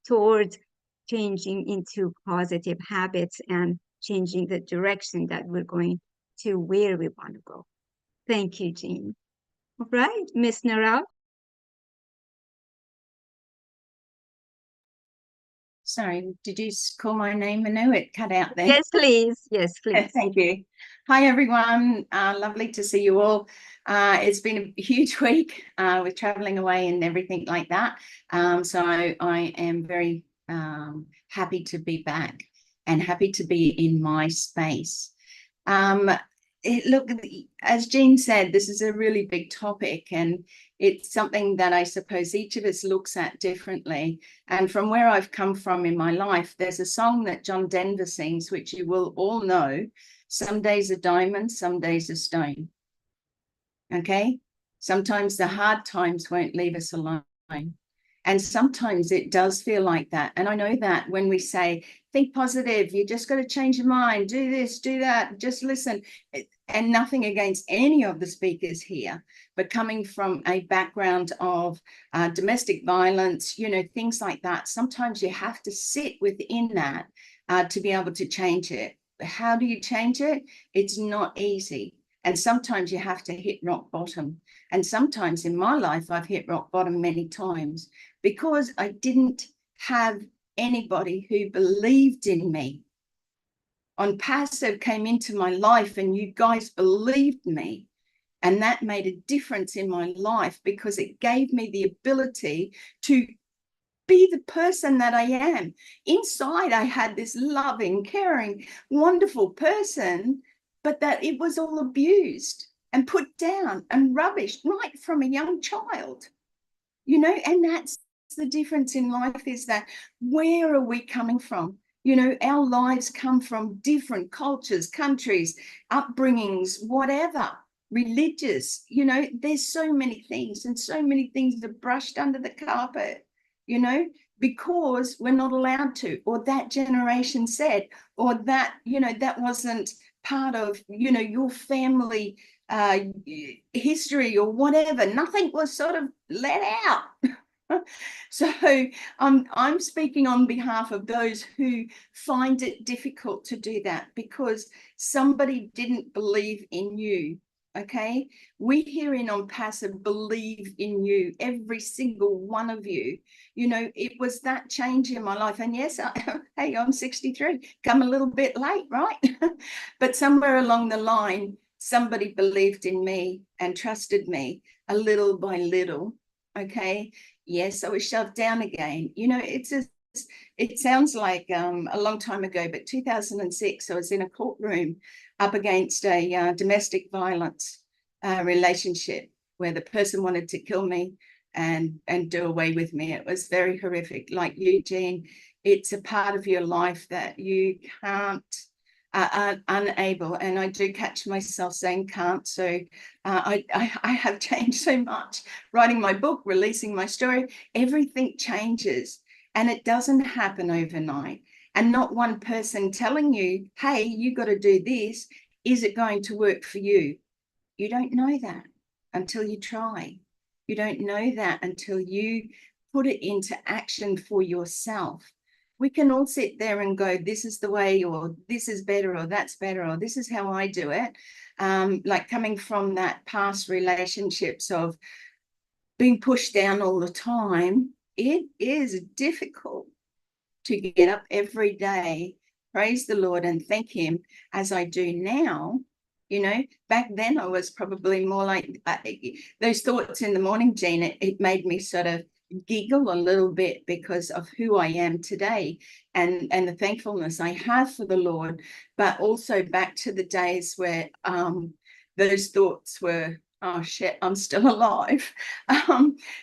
towards changing into positive habits and changing the direction that we're going to where we want to go. Thank you, Jean. All right, Miss Narao. Sorry, did you call my name? I know it cut out there. Yes, please. Yes, please. Thank you. Hi, everyone. Lovely to see you all. It's been a huge week with traveling away and everything like that. So I am very happy to be back and happy to be in my space. Look, as Jean said, this is a really big topic, and it's something that I suppose each of us looks at differently. And from where I've come from in my life, there's a song that John Denver sings, which you will all know. Some days are diamonds, some days are stone. Okay? Sometimes the hard times won't leave us alone. And sometimes it does feel like that. And I know that when we say, think positive, you just got to change your mind, do this, do that, just listen. And nothing against any of the speakers here, but coming from a background of domestic violence, things like that, sometimes you have to sit within that to be able to change it. How do you change it? It's not easy. And sometimes you have to hit rock bottom. And sometimes in my life, I've hit rock bottom many times because I didn't have anybody who believed in me. On Passive came into my life and you guys believed me. And that made a difference in my life because it gave me the ability to be the person that I am. Inside, I had this loving, caring, wonderful person, but that it was all abused and put down and rubbished right from a young child, and that's the difference in life, is that where are we coming from? Our lives come from different cultures, countries, upbringings, whatever, religious, there's so many things, and so many things are brushed under the carpet, because we're not allowed to, or that generation said, or that, that wasn't part of, your family history or whatever. Nothing was sort of let out. So I'm speaking on behalf of those who find it difficult to do that because somebody didn't believe in you. Okay, we here in On Passive believe in you, every single one of you. You know, it was that change in my life. And yes, hey, I'm 63, come a little bit late, right? But somewhere along the line, somebody believed in me and trusted me a little by little. Okay, yes, I was shoved down again. You know, it sounds like a long time ago, but 2006, I was in a courtroom up against a domestic violence relationship where the person wanted to kill me and do away with me. It was very horrific. Like Eugene, it's a part of your life that you can't, are unable, and I do catch myself saying can't. So I have changed so much. Writing my book, releasing my story, everything changes, and it doesn't happen overnight. And not one person telling you, hey, you got to do this. Is it going to work for you? You don't know that until you try. You don't know that until you put it into action for yourself. We can all sit there and go, this is the way, or this is better, or that's better, or this is how I do it. Like coming from that past relationships of being pushed down all the time, it is difficult to get up every day, praise the Lord and thank him as I do now. You know, back then I was probably more like those thoughts in the morning, Jean, it made me sort of giggle a little bit because of who I am today and the thankfulness I have for the Lord, but also back to the days where those thoughts were, oh shit, I'm still alive.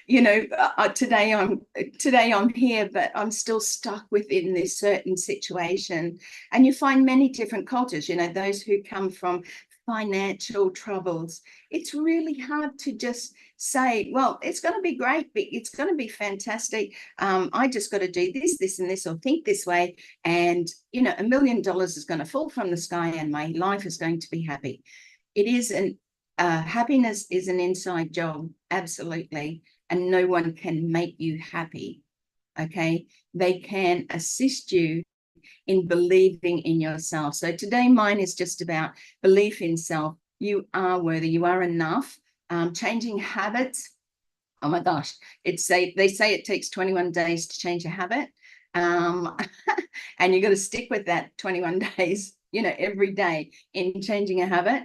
You know, today I'm here, but I'm still stuck within this certain situation. And you find many different cultures, you know, those who come from financial troubles. It's really hard to just say, well, it's going to be great, but it's going to be fantastic. I just got to do this, this, and this, or think this way. And, you know, $1 million is going to fall from the sky and my life is going to be happy. It isn't. Happiness is an inside job, absolutely, and no one can make you happy. Okay, they can assist you in believing in yourself. So today mine is just about belief in self. You are worthy, you are enough. Changing habits, oh my gosh, they say it takes 21 days to change a habit, and you got to stick with that 21 days, you know, every day in changing a habit.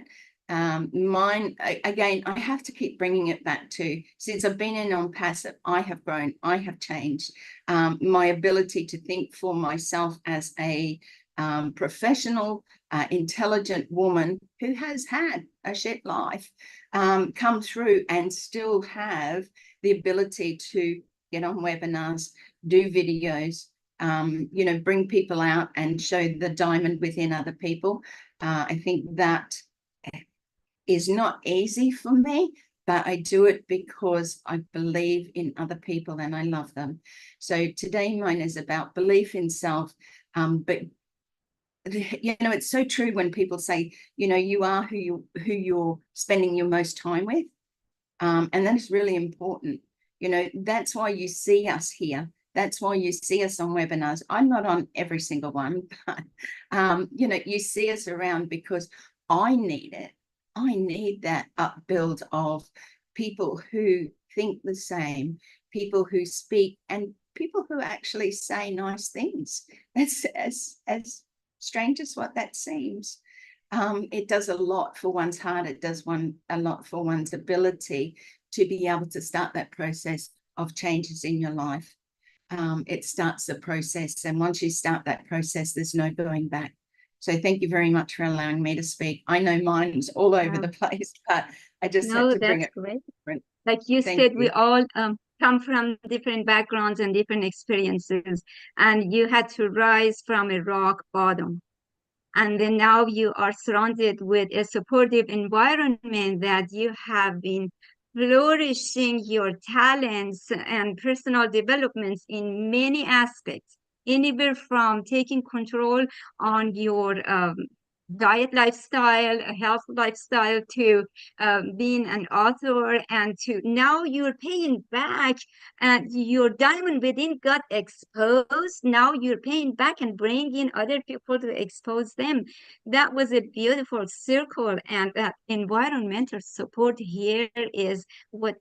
Mine, again, I have to keep bringing it back to, since I've been in On Passive, I have grown, I have changed. My ability to think for myself as a professional, intelligent woman who has had a shit life, come through and still have the ability to get on webinars, do videos, you know, bring people out and show the diamond within other people. I think that is not easy for me, but I do it because I believe in other people and I love them. So today mine is about belief in self, but you know, it's so true when people say, you know, you are who you're spending your most time with, and that is really important. You know, that's why you see us here. That's why you see us on webinars. I'm not on every single one, but you know, you see us around because I need it. I need that upbuild of people who think the same, people who speak, and people who actually say nice things. That's as strange as what that seems. It does a lot for one's heart. It does a lot for one's ability to be able to start that process of changes in your life. It starts the process, and once you start that process, there's no going back. So thank you very much for allowing me to speak. I know mine's all over the place, but I just had to bring it. Great. Like you said, we all come from different backgrounds and different experiences, and you had to rise from a rock bottom. And then now you are surrounded with a supportive environment that you have been flourishing your talents and personal developments in many aspects, anywhere from taking control on your diet lifestyle, a health lifestyle, to being an author, and to now you're paying back, and your diamond within got exposed. Now you're paying back and bringing other people to expose them. That was a beautiful circle, and that environmental support here is what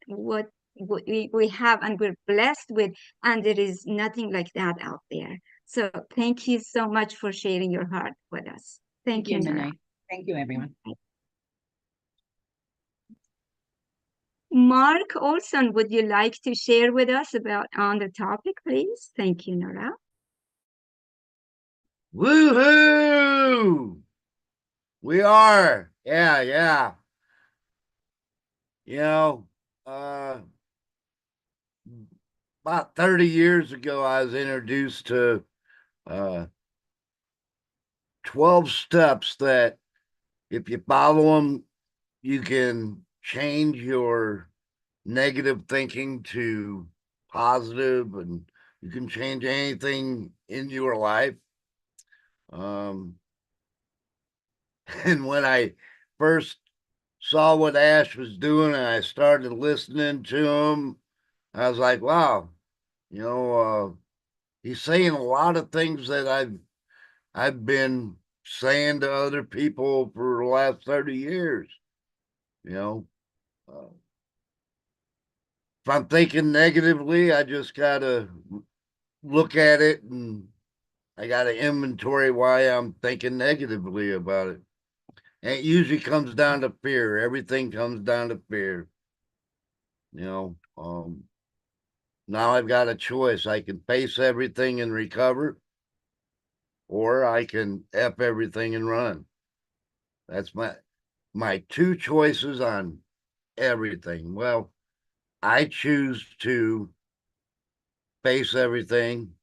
we have, and we're blessed with, and there is nothing like that out there. So thank you so much for sharing your heart with us. Thank you, Nora. Minoo. Thank you, everyone. Mark Olson, would you like to share with us about on the topic, please? Thank you, Nora. Woohoo! We are. Yeah. You know, about 30 years ago, I was introduced to 12 steps that if you follow them, you can change your negative thinking to positive, and you can change anything in your life. And when I first saw what Ash was doing and I started listening to him, I was like, wow, he's saying a lot of things that I've been saying to other people for the last 30 years. If I'm thinking negatively, I just gotta look at it, and I gotta inventory why I'm thinking negatively about it. And it usually comes down to fear. Everything comes down to fear. Now I've got a choice. I can face everything and recover, or I can F everything and run. That's my two choices on everything. Well, I choose to face everything,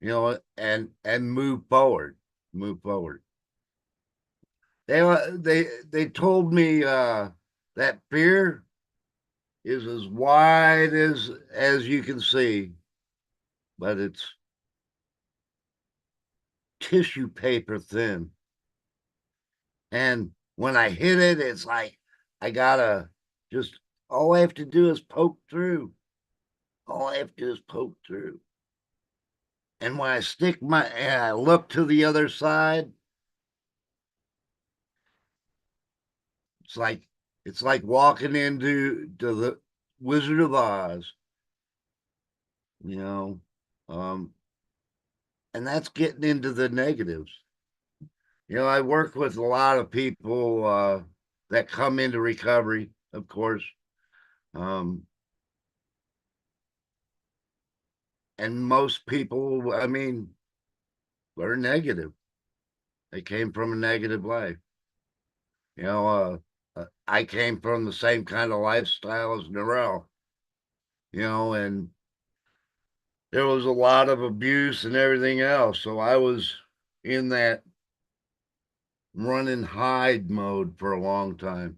and move forward. Move forward. They told me that fear is as wide as you can see, but it's tissue paper thin. And when I hit it, it's like I gotta just, all I have to do is poke through. All I have to do is poke through. And when I look to the other side, it's like walking into the Wizard of Oz, and that's getting into the negatives. I work with a lot of people that come into recovery, of course. And most people, are negative. They came from a negative life. I came from the same kind of lifestyle as Narelle, and there was a lot of abuse and everything else. So I was in that run and hide mode for a long time.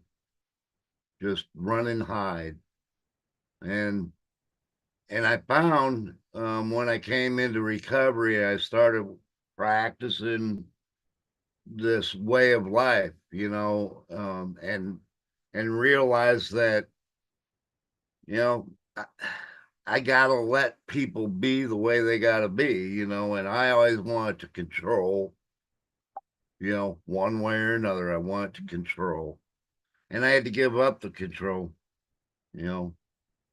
Just run and hide. And I found when I came into recovery, I started practicing this way of life, and realized that, I gotta let people be the way they gotta be, and I always wanted to control, one way or another. I wanted to control, and I had to give up the control. I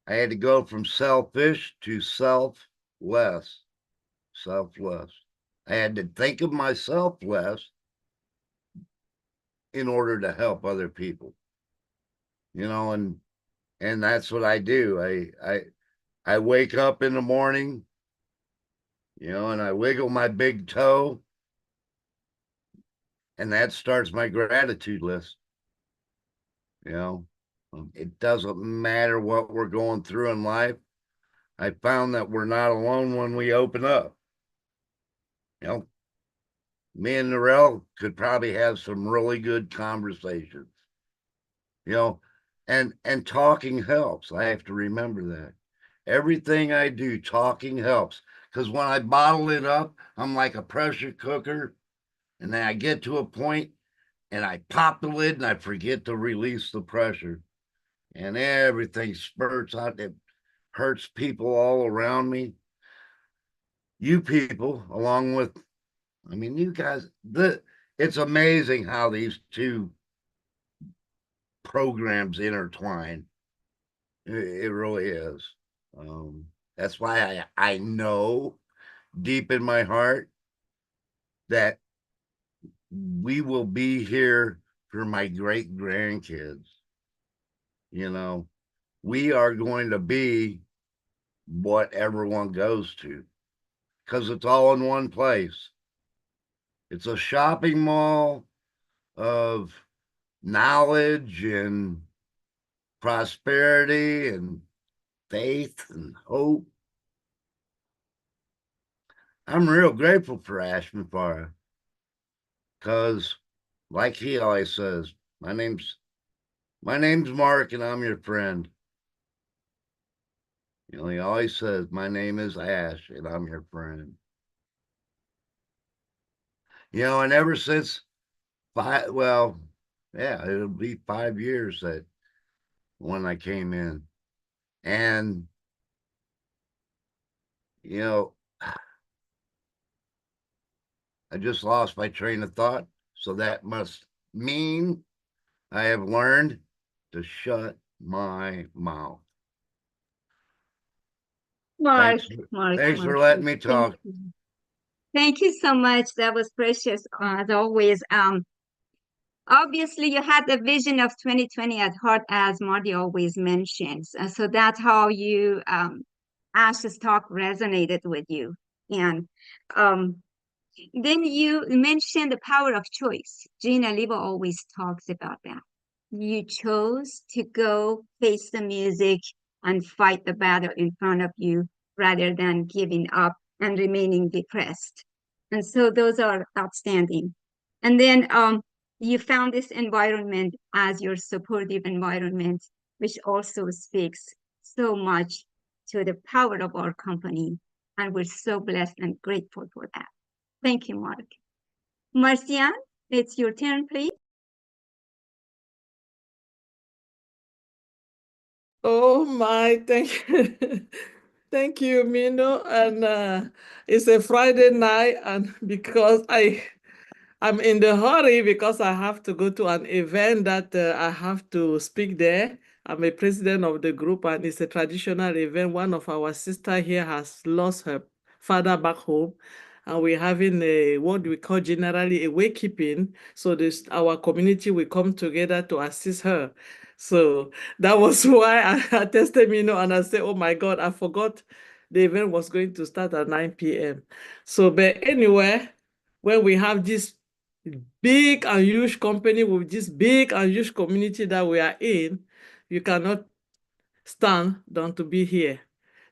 had to go from selfish to selfless. Selfless. I had to think of myself less in order to help other people. And that's what I do. I wake up in the morning, and I wiggle my big toe, and that starts my gratitude list. It doesn't matter what we're going through in life. I found that we're not alone when we open up. Me and Narelle could probably have some really good conversations. And talking helps. I have to remember that. Everything I do, talking helps. Because when I bottle it up, I'm like a pressure cooker. And then I get to a point and I pop the lid and I forget to release the pressure. And everything spurts out that hurts people all around me. You people, along with, I mean, you guys, it's amazing how these two programs intertwine. It really is. That's why I know deep in my heart that we will be here for my great grandkids. You know, we are going to be what everyone goes to because it's all in one place. It's a shopping mall of knowledge and prosperity and faith and hope. I'm real grateful for Ashman Farah because, like he always says, my name's Mark and I'm your friend. You know, he always says, my name is Ash and I'm your friend. You know, and ever since it'll be 5 years that when I came in. And, you know, I just lost my train of thought. So that must mean I have learned to shut my mouth. Mark, Thanks Mark, for letting me talk. Thank you so much. That was precious, as always. Obviously, you had the vision of 2020 at heart, as Marty always mentions. So that's how you, Ash's talk resonated with you. And then you mentioned the power of choice. Gina Liva always talks about that. You chose to go face the music and fight the battle in front of you rather than giving up and remaining depressed. And so those are outstanding. And then you found this environment as your supportive environment, which also speaks so much to the power of our company. And we're so blessed and grateful for that. Thank you, Mark. Marcian, it's your turn, please. Oh my, thank you. Thank you, Mino. And it's a Friday night, and because I'm in the hurry because I have to go to an event that I have to speak there. I'm a president of the group, and it's a traditional event. One of our sister here has lost her father back home, and we're having what we call generally a wakekeeping. So our community will come together to assist her. So that was why I texted Mino and I said, oh my God, I forgot the event was going to start at 9 p.m. So, but anyway, when we have this big and huge company with this big and huge community that we are in, you cannot stand down to be here.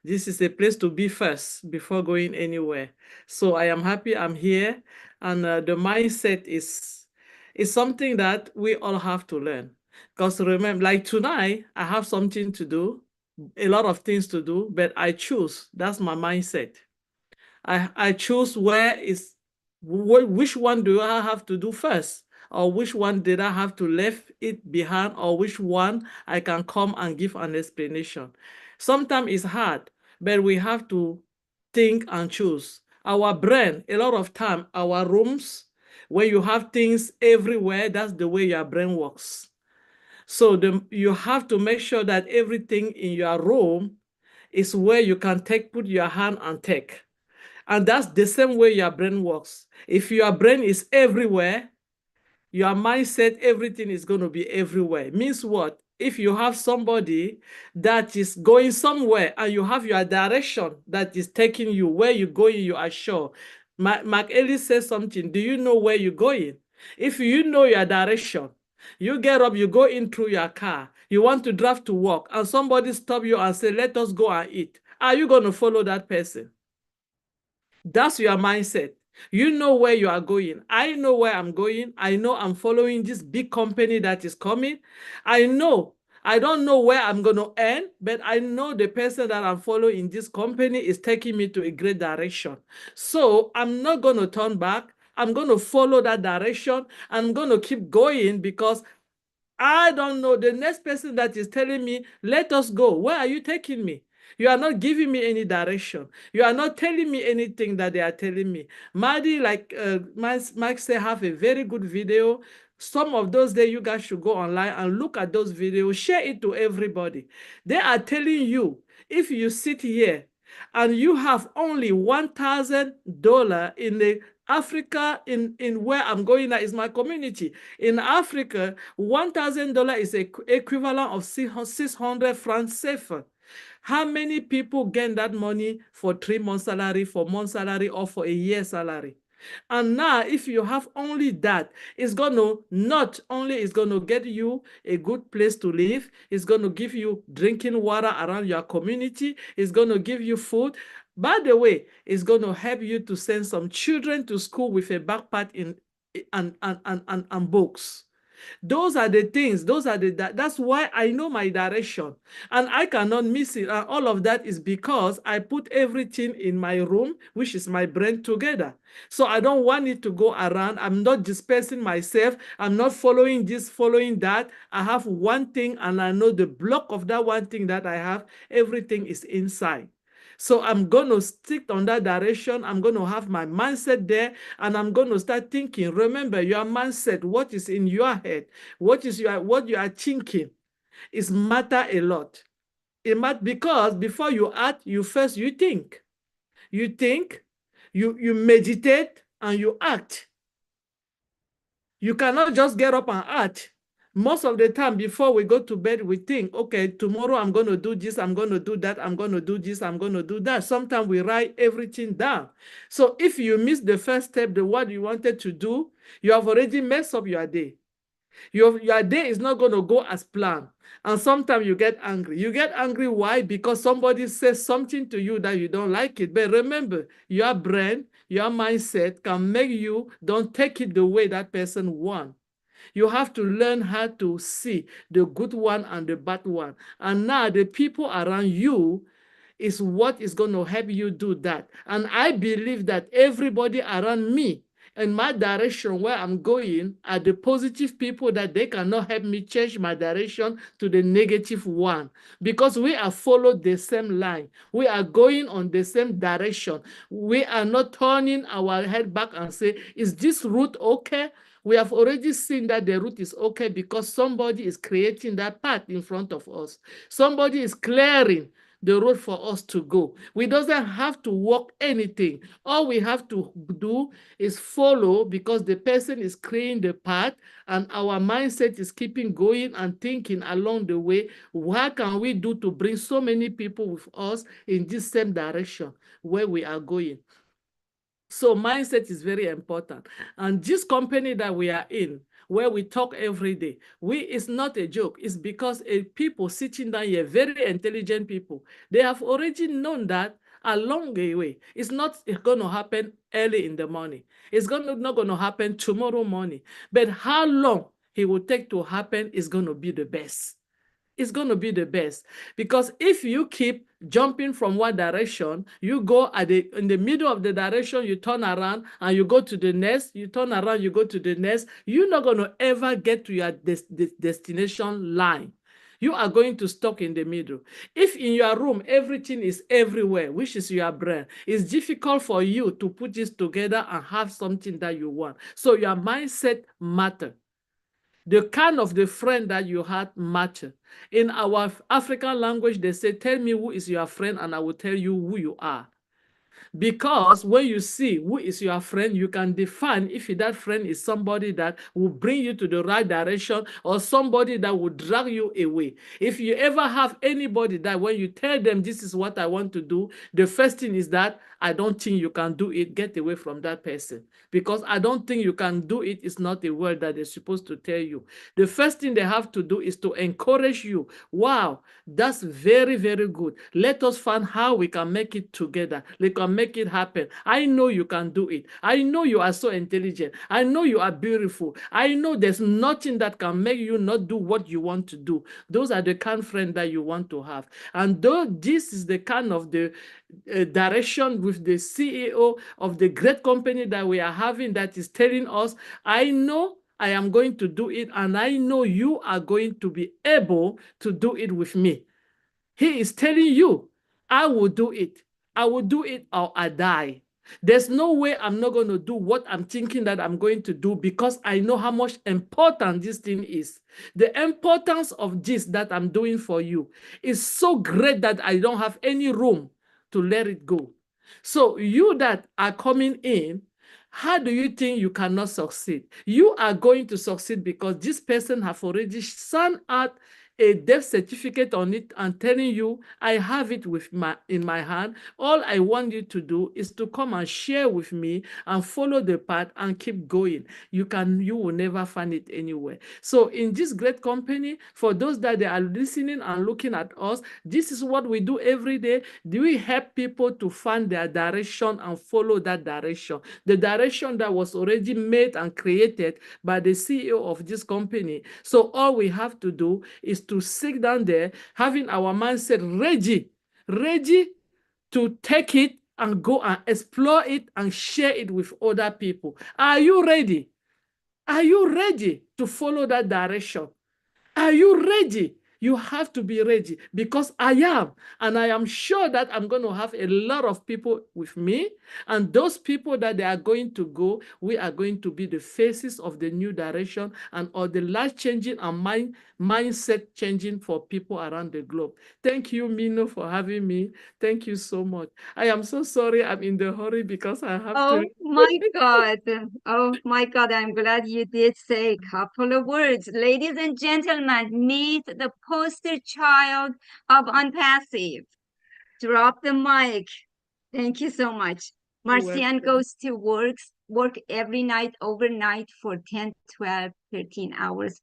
This is a place to be first before going anywhere. So I am happy I'm here. And the mindset is something that we all have to learn. Because remember, like tonight, I have something to do, a lot of things to do, but I choose. That's my mindset. I choose which one do I have to do first, or which one did I have to leave it behind, or which one I can come and give an explanation. Sometimes it's hard, but we have to think and choose. Our brain, a lot of time, our rooms, when you have things everywhere, that's the way your brain works. So you have to make sure that everything in your room is where you can put your hand and take. And that's the same way your brain works. If your brain is everywhere, your mindset, everything is going to be everywhere. Means what? If you have somebody that is going somewhere and you have your direction that is taking you where you're going, you are sure. Mark Ellis says something. Do you know where you're going? If you know your direction, you get up, you go in through your car, you want to drive to work, and somebody stop you and say, let us go and eat. Are you going to follow that person? That's your mindset. You know where you are going. I know where I'm going. I know I'm following this big company that is coming. I don't know where I'm going to end, but I know the person that I'm following in this company is taking me to a great direction. So I'm not going to turn back. I'm going to follow that direction. I'm going to keep going because I don't know the next person that is telling me, let us go. Where are you taking me? You are not giving me any direction. You are not telling me anything that they are telling me. Maddie, like Mike said, have a very good video. Some of those days, you guys should go online and look at those videos. Share it to everybody. They are telling you, if you sit here and you have only $1,000 in the Africa, in where I'm going, that is my community. In Africa, $1,000 is equivalent of 600 francs CFA. How many people gain that money for 3 months salary, 4 months salary, or for a year salary? And now, if you have only that, it's going to not only is going to get you a good place to live, it's going to give you drinking water around your community, it's going to give you food. By the way, it's going to help you to send some children to school with a backpack and books. Those are the things, that's why I know my direction and I cannot miss it. And all of that is because I put everything in my room, which is my brain, together. So I don't want it to go around. I'm not dispersing myself. I'm not following this, following that. I have one thing and I know the block of that one thing that I have, everything is inside. So I'm going to stick on that direction. I'm going to have my mindset there and I'm going to start thinking. Remember, your mindset, what is in your head, what you are thinking is matter a lot. It matters because before you act, you think. You think, you meditate, and you act. You cannot just get up and act. Most of the time before we go to bed, we think, okay, tomorrow I'm going to do this, I'm going to do that, I'm going to do this, I'm going to do that. Sometimes we write everything down. So if you miss the first step, the what you wanted to do, you have already messed up your day. Your day is not going to go as planned. And sometimes you get angry. You get angry, why? Because somebody says something to you that you don't like it. But remember, your brain, your mindset can make you don't take it the way that person wants. You have to learn how to see the good one and the bad one. And now the people around you is what is going to help you do that. And I believe that everybody around me in my direction where I'm going are the positive people that they cannot help me change my direction to the negative one. Because we are followed the same line. We are going on the same direction. We are not turning our head back and say, is this route okay? We have already seen that the route is okay because somebody is creating that path in front of us. Somebody is clearing the road for us to go. We doesn't have to walk anything. All we have to do is follow because the person is creating the path and our mindset is keeping going and thinking along the way, what can we do to bring so many people with us in this same direction where we are going? So mindset is very important. And this company that we are in, where we talk every day, it's not a joke. It's because people sitting down here, very intelligent people, they have already known that along the way. It's not going to happen early in the morning. It's not going to happen tomorrow morning. But how long it will take to happen is going to be the best. It's going to be the best. Because if you keep jumping from one direction, you go in the middle of the direction, you turn around and you go to the next, you turn around, you go to the next, you're not going to ever get to your destination line. You are going to stuck in the middle. If in your room, everything is everywhere, which is your brain, it's difficult for you to put this together and have something that you want. So your mindset matters. The kind of the friend that you had matter. In our African language, they say, tell me who is your friend and I will tell you who you are. Because when you see who is your friend, you can define if that friend is somebody that will bring you to the right direction or somebody that will drag you away. If you ever have anybody that when you tell them this is what I want to do, the first thing is that I don't think you can do it, get away from that person. Because I don't think you can do it is not a word that they're supposed to tell you. The first thing they have to do is to encourage you. Wow, that's very, very good. Let us find how we can make it together. can make it happen. I know you can do it. I know you are so intelligent. I know you are beautiful. I know there's nothing that can make you not do what you want to do. Those are the kind of friends that you want to have. And though this is the kind of the direction with the CEO of the great company that we are having that is telling us, I know I am going to do it, and I know you are going to be able to do it with me. He is telling you, I will do it. I will do it or I die. There's no way I'm not going to do what I'm thinking that I'm going to do, because I know how much important this thing is. The importance of this that I'm doing for you is so great that I don't have any room to let it go. So you that are coming in, how do you think you cannot succeed? You are going to succeed because this person have already signed out a death certificate on it and telling you, I have it in my hand. All I want you to do is to come and share with me and follow the path and keep going. You will never find it anywhere. So in this great company, for those that they are listening and looking at us, this is what we do every day. Do we help people to find their direction and follow that direction? The direction that was already made and created by the CEO of this company. So all we have to do is to sit down there, having our mindset ready to take it and go and explore it and share it with other people. Are you ready? Are you ready to follow that direction? Are you ready? You have to be ready, because I am. And I am sure that I'm going to have a lot of people with me. And those people that they are going to go, we are going to be the faces of the new direction and or the life changing and mindset changing for people around the globe. Thank you, Mino, for having me. Thank you so much. I am so sorry I'm in the hurry because I have Oh to. my God. Oh my God. I'm glad you did say a couple of words. Ladies and gentlemen, meet the poster child of Unpassive. Drop the mic. Thank you so much. You're Marcian welcome. goes to work every night, overnight for 10, 12, 13 hours.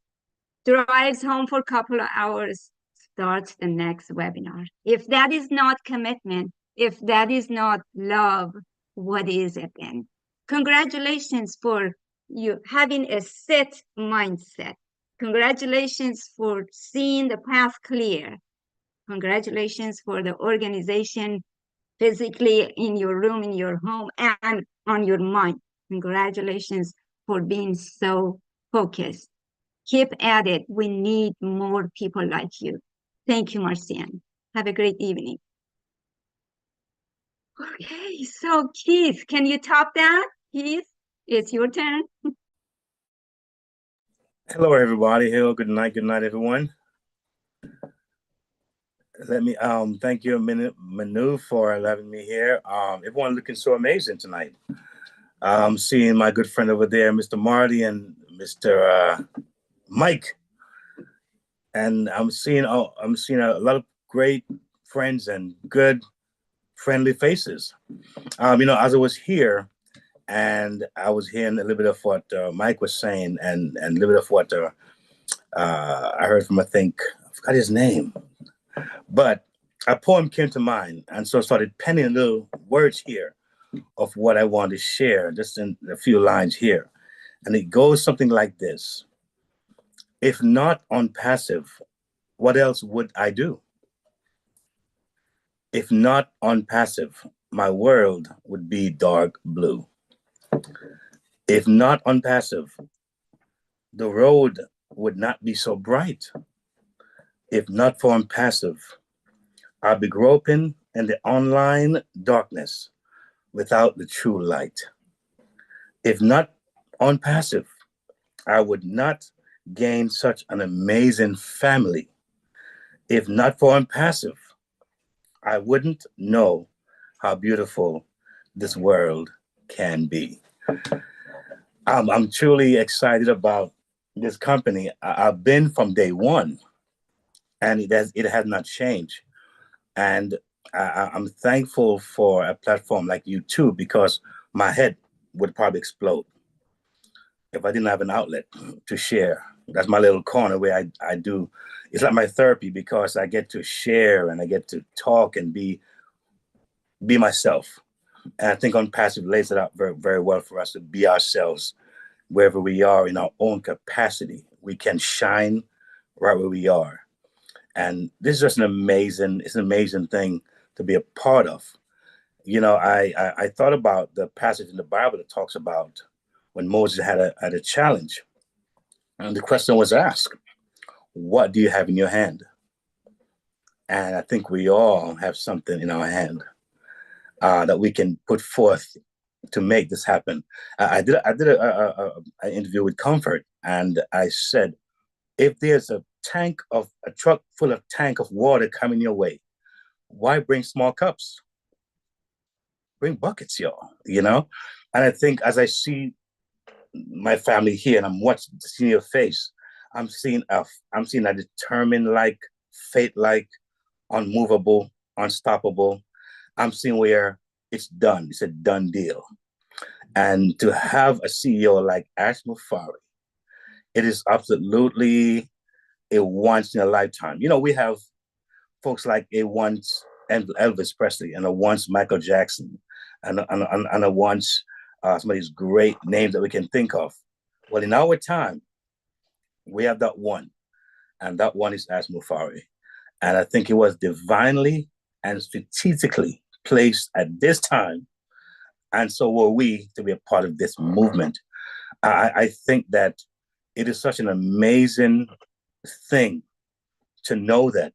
Drives home for a couple of hours, starts the next webinar. If that is not commitment, if that is not love, what is it then? Congratulations for you having a set mindset. Congratulations for seeing the path clear. Congratulations for the organization physically in your room, in your home, and on your mind. Congratulations for being so focused. Keep at it. We need more people like you. Thank you, Marcian. Have a great evening. Okay, so Keith, can you top that? Keith, it's your turn. Hello, everybody. Hello, good night, everyone. Let me thank you, OMinoo, for having me here. Everyone looking so amazing tonight. Seeing my good friend over there, Mr. Marty and Mr. Mike, and I'm seeing a lot of great friends and good, friendly faces. As I was here, and I was hearing a little bit of what Mike was saying, and a little bit of what I heard from, I forgot his name, but a poem came to mind, and so I started penning little words here of what I want to share, just in a few lines here. And it goes something like this: if not on passive, what else would I do? If not on passive, my world would be dark blue. If not on passive, the road would not be so bright. If not for on passive, I'd be groping in the online darkness without the true light. If not on passive, I would not gain such an amazing family. If not for on passive, I wouldn't know how beautiful this world can be. I'm truly excited about this company. I've been from day one, and it has not changed. And I'm thankful for a platform like you too, because my head would probably explode if I didn't have an outlet to share. That's my little corner where I do. It's like my therapy, because I get to share and I get to talk and be myself. And I think Unpassive lays it out very, very well for us to be ourselves wherever we are in our own capacity. We can shine right where we are. And this is just it's an amazing thing to be a part of. You know, I thought about the passage in the Bible that talks about when Moses had a challenge. And the question was asked, what do you have in your hand? And I think we all have something in our hand that we can put forth to make this happen. I did an interview with Comfort, and I said, if there's a truck full of tank of water coming your way, why bring small cups? Bring buckets, y'all. You know, and I think as I see my family here, and I'm seeing your face, I'm seeing a determined, like faith, like unmovable, unstoppable. I'm seeing where it's done. It's a done deal. And to have a CEO like Ash Mufari, it is absolutely a once in a lifetime. You know, we have folks like a once Elvis Presley and a once Michael Jackson and a once some of these great names that we can think of. Well, in our time, we have that one, and that one is Ash Mufari. And I think it was divinely and strategically placed at this time. And so were we to be a part of this movement. I think that it is such an amazing thing to know that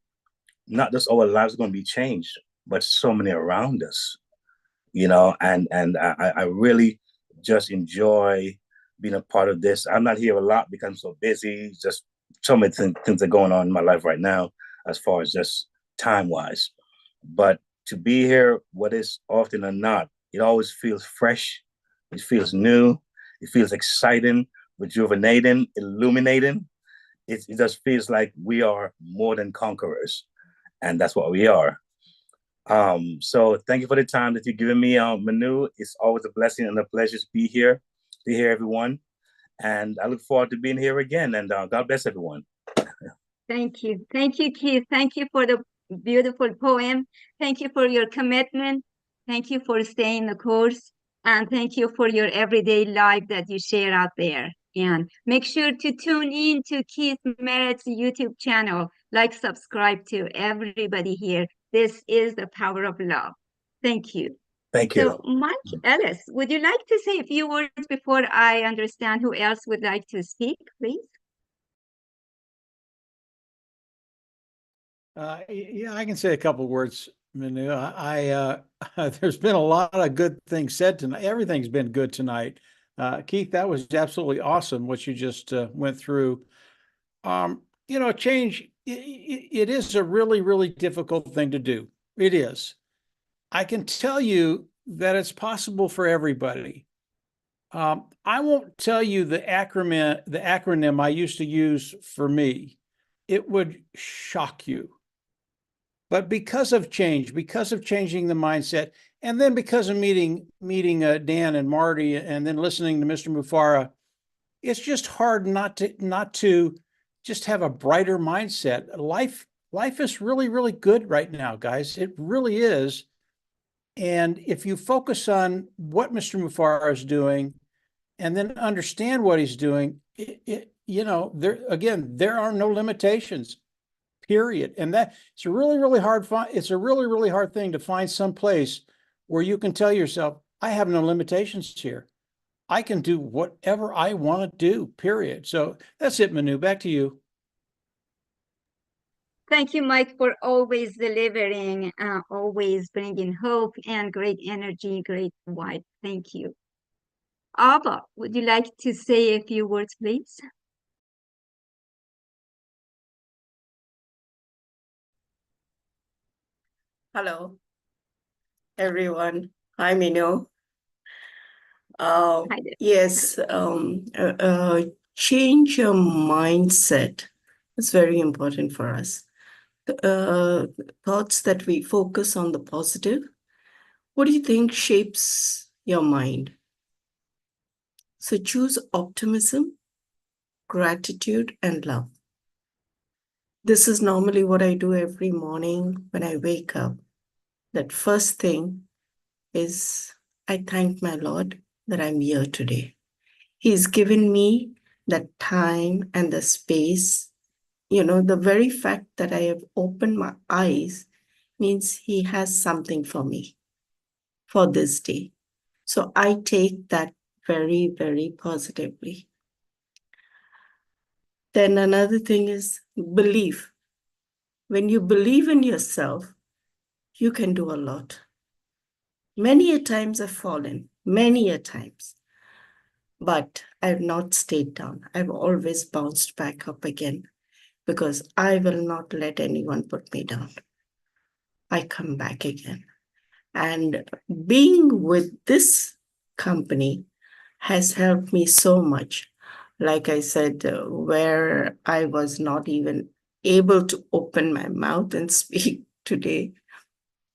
not just our lives are going to be changed, but so many around us, you know, and I really just enjoy being a part of this. I'm not here a lot because I'm so busy. Just so many things are going on in my life right now, as far as just time-wise. But to be here, what is often or not, it always feels fresh. It feels new. It feels exciting, rejuvenating, illuminating. It just feels like we are more than conquerors. And that's what we are. So thank you for the time that you've given me, OMinoo. It's always a blessing and a pleasure to be here, to hear everyone. And I look forward to being here again. And God bless everyone. Thank you. Thank you, Keith. Thank you for the beautiful poem. Thank you for your commitment. Thank you for staying the course. And thank you for your everyday life that you share out there. And make sure to tune in to Keith Merritt's YouTube channel. Like, subscribe to everybody here. This is the power of love. Thank you. Thank you. So, Mike Ellis, would you like to say a few words before I understand who else would like to speak, please? Yeah, I can say a couple of words, Manu. There's been a lot of good things said tonight. Everything's been good tonight. Keith, that was absolutely awesome what you just went through. You know, change, it is a really, really difficult thing to do. It is. I can tell you that it's possible for everybody. I won't tell you the acronym I used to use for me. It would shock you. But because of change, because of changing the mindset, and then because of meeting Dan and Marty, and then listening to Mr. Mufara, it's just hard not to just have a brighter mindset. Life is really, really good right now, guys. It really is. And if you focus on what Mr. Mufara is doing, and then understand what he's doing, you know, there are no limitations. Period. And that it's a really, really hard it's a really, really hard thing to find some place where you can tell yourself, I have no limitations here. I can do whatever I want to do, period. So that's it, Manu. Back to you. Thank you, Mike, for always delivering, always bringing hope and great energy, great vibe. Thank you. Abba, would you like to say a few words, please? Hello, everyone. Hi, Minoo. Hi there. Yes, change your mindset. It's very important for us. Thoughts that we focus on the positive. What do you think shapes your mind? So choose optimism, gratitude, and love. This is normally what I do every morning when I wake up. That first thing is I thank my Lord that I'm here today. He's given me the time and the space. You know, the very fact that I have opened my eyes means He has something for me for this day. So I take that very, very positively. Then another thing is belief. When you believe in yourself, you can do a lot. Many a times I've fallen, many a times, but I've not stayed down. I've always bounced back up again because I will not let anyone put me down. I come back again. And being with this company has helped me so much. Like I said, where I was not even able to open my mouth and speak today,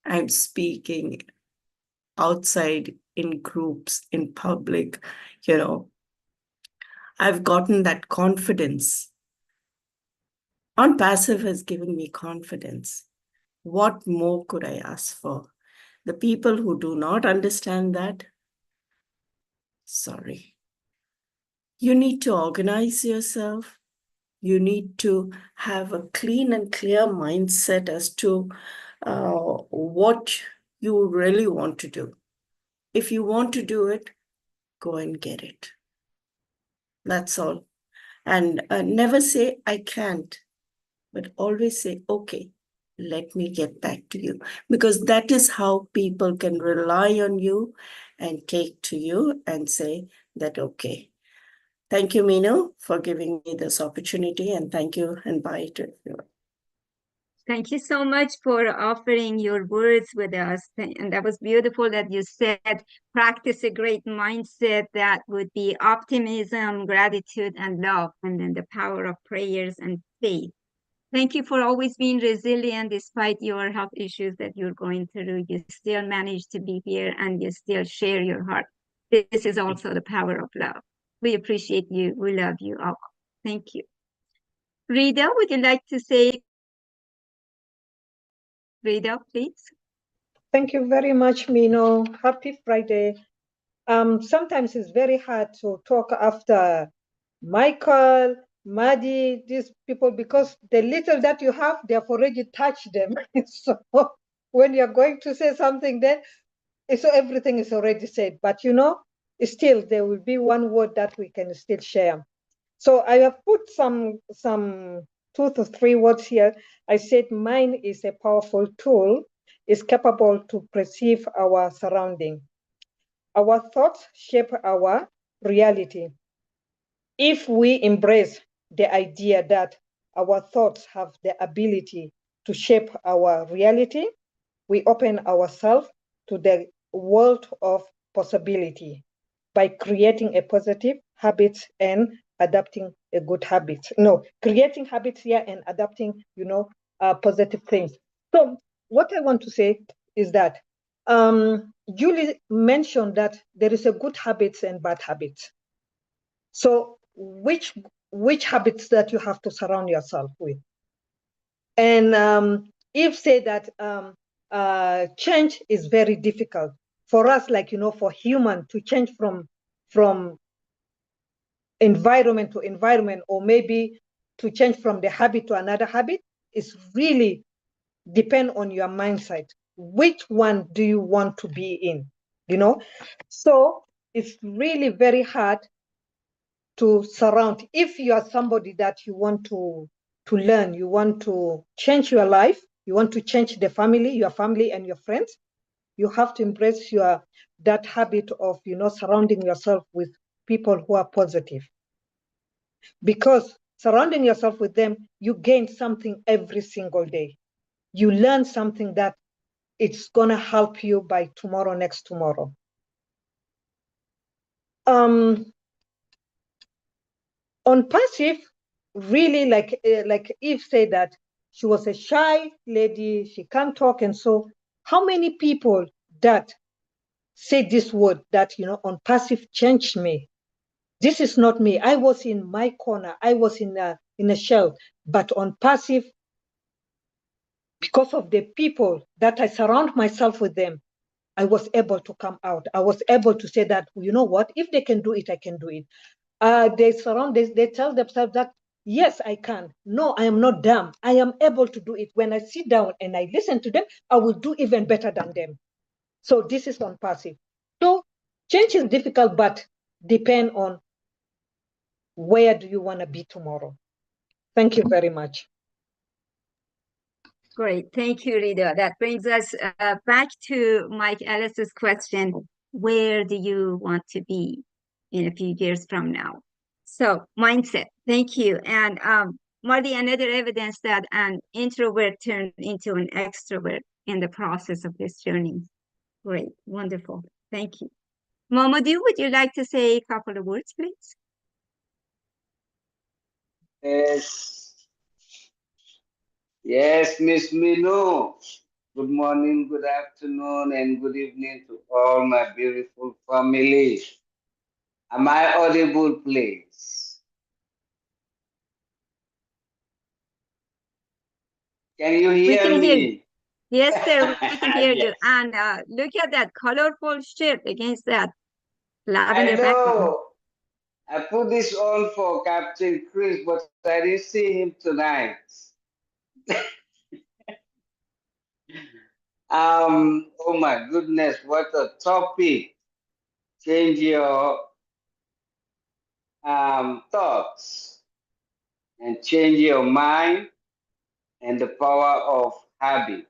I'm speaking outside in groups, in public. You know, I've gotten that confidence. On Passive has given me confidence. What more could I ask for? The people who do not understand that, sorry. You need to organize yourself. You need to have a clean and clear mindset as to what you really want to do. If you want to do it, go and get it. That's all. And never say, I can't, but always say, okay, let me get back to you. Because that is how people can rely on you and take to you and say that, okay. Thank you, OMinoo, for giving me this opportunity, and thank you and bye to everyone. Thank you so much for offering your words with us. And that was beautiful that you said, practice a great mindset that would be optimism, gratitude, and love, and then the power of prayers and faith. Thank you for always being resilient despite your health issues that you're going through. You still manage to be here and you still share your heart. This is also the power of love. We appreciate you. We love you all. Thank you. Rita, would you like to say? Rita, please. Thank you very much, OMinoo. Happy Friday. Sometimes it's very hard to talk after Michael, Maddie, these people, because the little that you have, they have already touched them. So when you're going to say something, then so everything is already said. But still there will be one word that we can still share. So I have put some 2 to 3 words here. I said mind is a powerful tool, is capable to perceive our surrounding. Our thoughts shape our reality. If we embrace the idea that our thoughts have the ability to shape our reality, we open ourselves to the world of possibility by creating a positive habit and adapting a good habit. No, creating habits here and adapting, positive things. So what I want to say is that Julie mentioned that there is a good habits and bad habits. So which habits that you have to surround yourself with? And if say that change is very difficult for us, like for human to change from environment to environment, or maybe to change from the habit to another habit, is really depend on your mindset. Which one do you want to be in? So it's really very hard to surround. If you are somebody that you want to learn, you want to change your life, you want to change your family and your friends, you have to embrace that habit of surrounding yourself with people who are positive. Because surrounding yourself with them, you gain something every single day. You learn something that it's gonna help you by tomorrow, next tomorrow. On Passive, really, like Eve said, that she was a shy lady, she can't talk, and so how many people that say this word that on Passive changed me? This is not me. I was in my corner. I was in a shell. But on Passive, because of the people that I surround myself with them, I was able to come out. I was able to say that, you know what, if they can do it, I can do it. They tell themselves that, yes, I can. No, I am not dumb. I am able to do it. When I sit down and I listen to them, I will do even better than them. So this is on passive. So change is difficult, but depend on where do you want to be tomorrow. Thank you very much. Great. Thank you, Rita. That brings us back to Mike Ellis's question, where do you want to be in a few years from now? So mindset. Thank you. And Marty, another evidence that an introvert turned into an extrovert in the process of this journey. Great. Wonderful. Thank you. Mamadou, would you like to say a couple of words, please? Yes, Miss Minu. Good morning, good afternoon, and good evening to all my beautiful family. Am I audible, please? Can you hear We can me? hear you. Yes, sir, we can hear you. Yes. And look at that colorful shirt against that lavender I background. know. I put this on for Captain Chris, but I didn't see him tonight. Oh my goodness, what a topic. Change your thoughts and change your mind and the power of habits.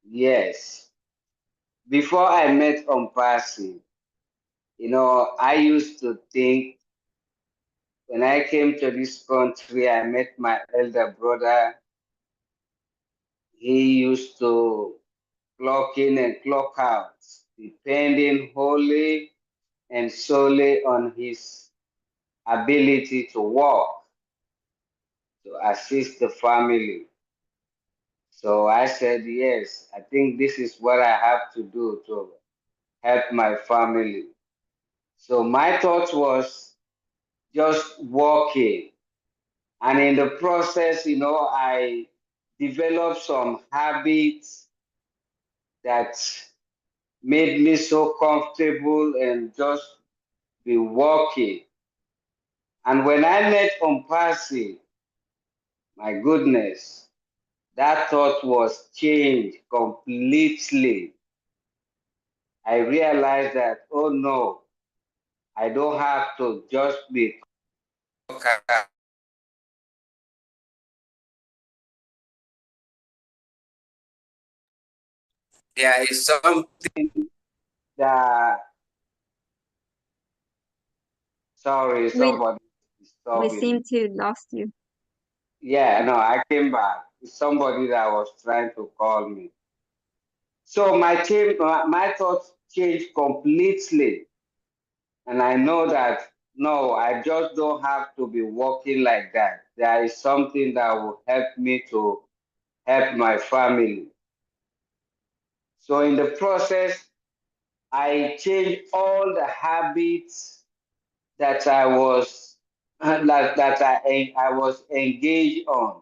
Yes. Before I met Ompasi, I used to think when I came to this country, I met my elder brother. He used to clock in and clock out, depending wholly and solely on his ability to work, to assist the family. So I said, yes, I think this is what I have to do to help my family. So my thought was just walking. And in the process, I developed some habits that made me so comfortable and just be walking. And when I met Ompasi, my goodness, that thought was changed completely. I realized that, oh no, I don't have to just be. There is something that, sorry, We somebody is we disturbing seem me. to lost you. Yeah, no, I came back. It's somebody that was trying to call me. So my thoughts changed completely. And I know that, no, I just don't have to be walking like that. There is something that will help me to help my family. So in the process, I changed all the habits that I was I was engaged on.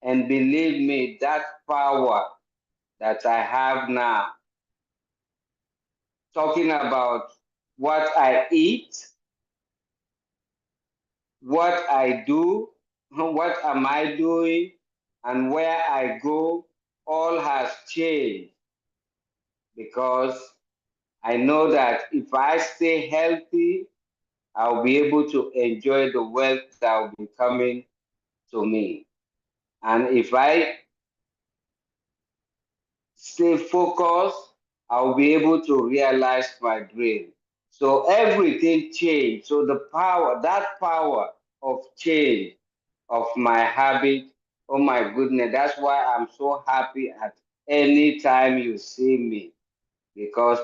And believe me, that power that I have now, talking about what I eat, what I do, what am I doing, and where I go, all has changed because I know that if I stay healthy, I'll be able to enjoy the wealth that will be coming to me. And if I stay focused, I'll be able to realize my dream. So everything changed. So that power of change of my habit, oh my goodness, that's why I'm so happy at any time you see me. Because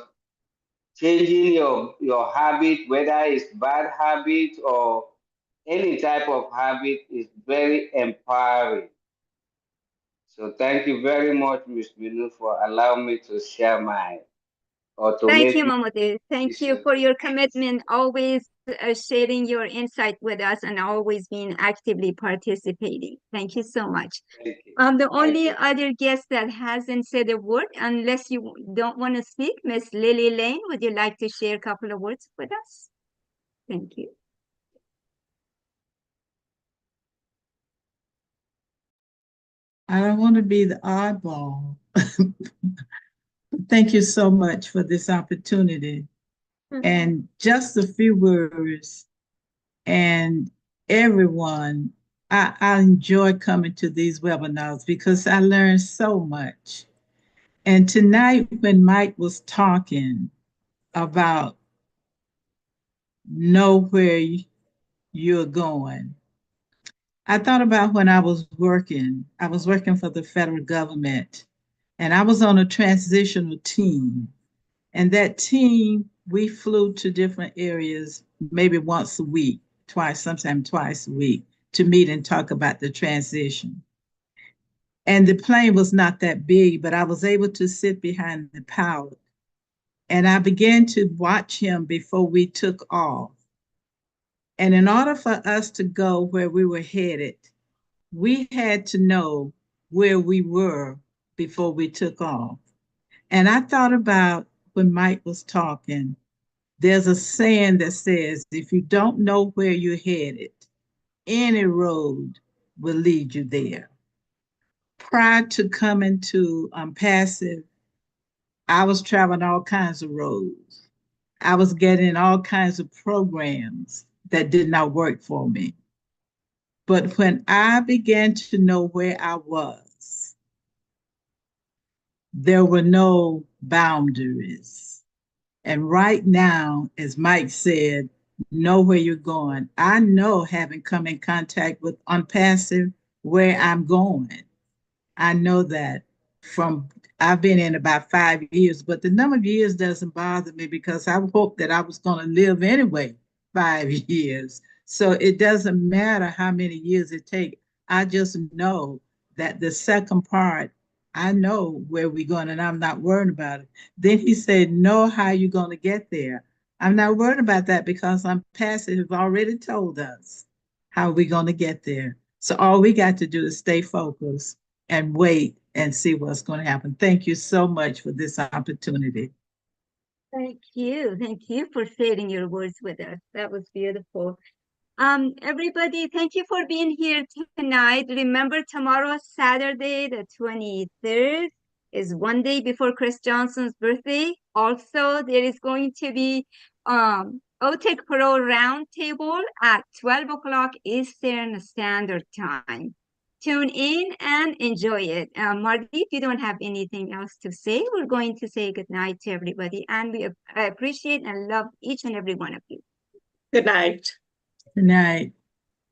changing your habit, whether it's bad habit or any type of habit, is very empowering. So thank you very much, Ms. Minu, for allowing me to share my or to Thank make you, my Mamadou. Thank you decision. for your commitment, always sharing your insight with us and always being actively participating. Thank you so much. Thank you. The only you. other guest that hasn't said a word, unless you don't want to speak, Miss Lily Lane, would you like to share a couple of words with us? Thank you. I don't want to be the oddball. Thank you so much for this opportunity. And just a few words, and everyone, I enjoy coming to these webinars because I learn so much. And tonight, when Mike was talking about know where you're going, I thought about when I was working for the federal government, and I was on a transitional team. And that team, we flew to different areas maybe once a week, sometimes twice a week, to meet and talk about the transition. And the plane was not that big, but I was able to sit behind the pilot. And I began to watch him before we took off. And in order for us to go where we were headed, we had to know where we were before we took off. And I thought about when Mike was talking, there's a saying that says, if you don't know where you're headed, any road will lead you there. Prior to coming to Passive, I was traveling all kinds of roads. I was getting all kinds of programs that did not work for me. But when I began to know where I was, there were no boundaries. And right now, as Mike said, know where you're going. I know, having come in contact with Unpassive, where I'm going. I know that from I've been in about 5 years, but the number of years doesn't bother me because I hoped that I was going to live anyway 5 years. So it doesn't matter how many years it takes. I just know that the second part, I know where we're going and I'm not worried about it. Then he said, know how you're going to get there. I'm not worried about that because Unpassive have already told us how we're going to get there. So all we got to do is stay focused and wait and see what's going to happen. Thank you so much for this opportunity. Thank you. Thank you for sharing your words with us. That was beautiful. Everybody, thank you for being here tonight. Remember, tomorrow, Saturday, the 23rd, is one day before Chris Johnson's birthday. Also, there is going to be OTEC Pro Roundtable at 12 o'clock Eastern Standard Time. Tune in and enjoy it. Marty, if you don't have anything else to say, we're going to say goodnight to everybody. And I appreciate and love each and every one of you. Good night. Good night.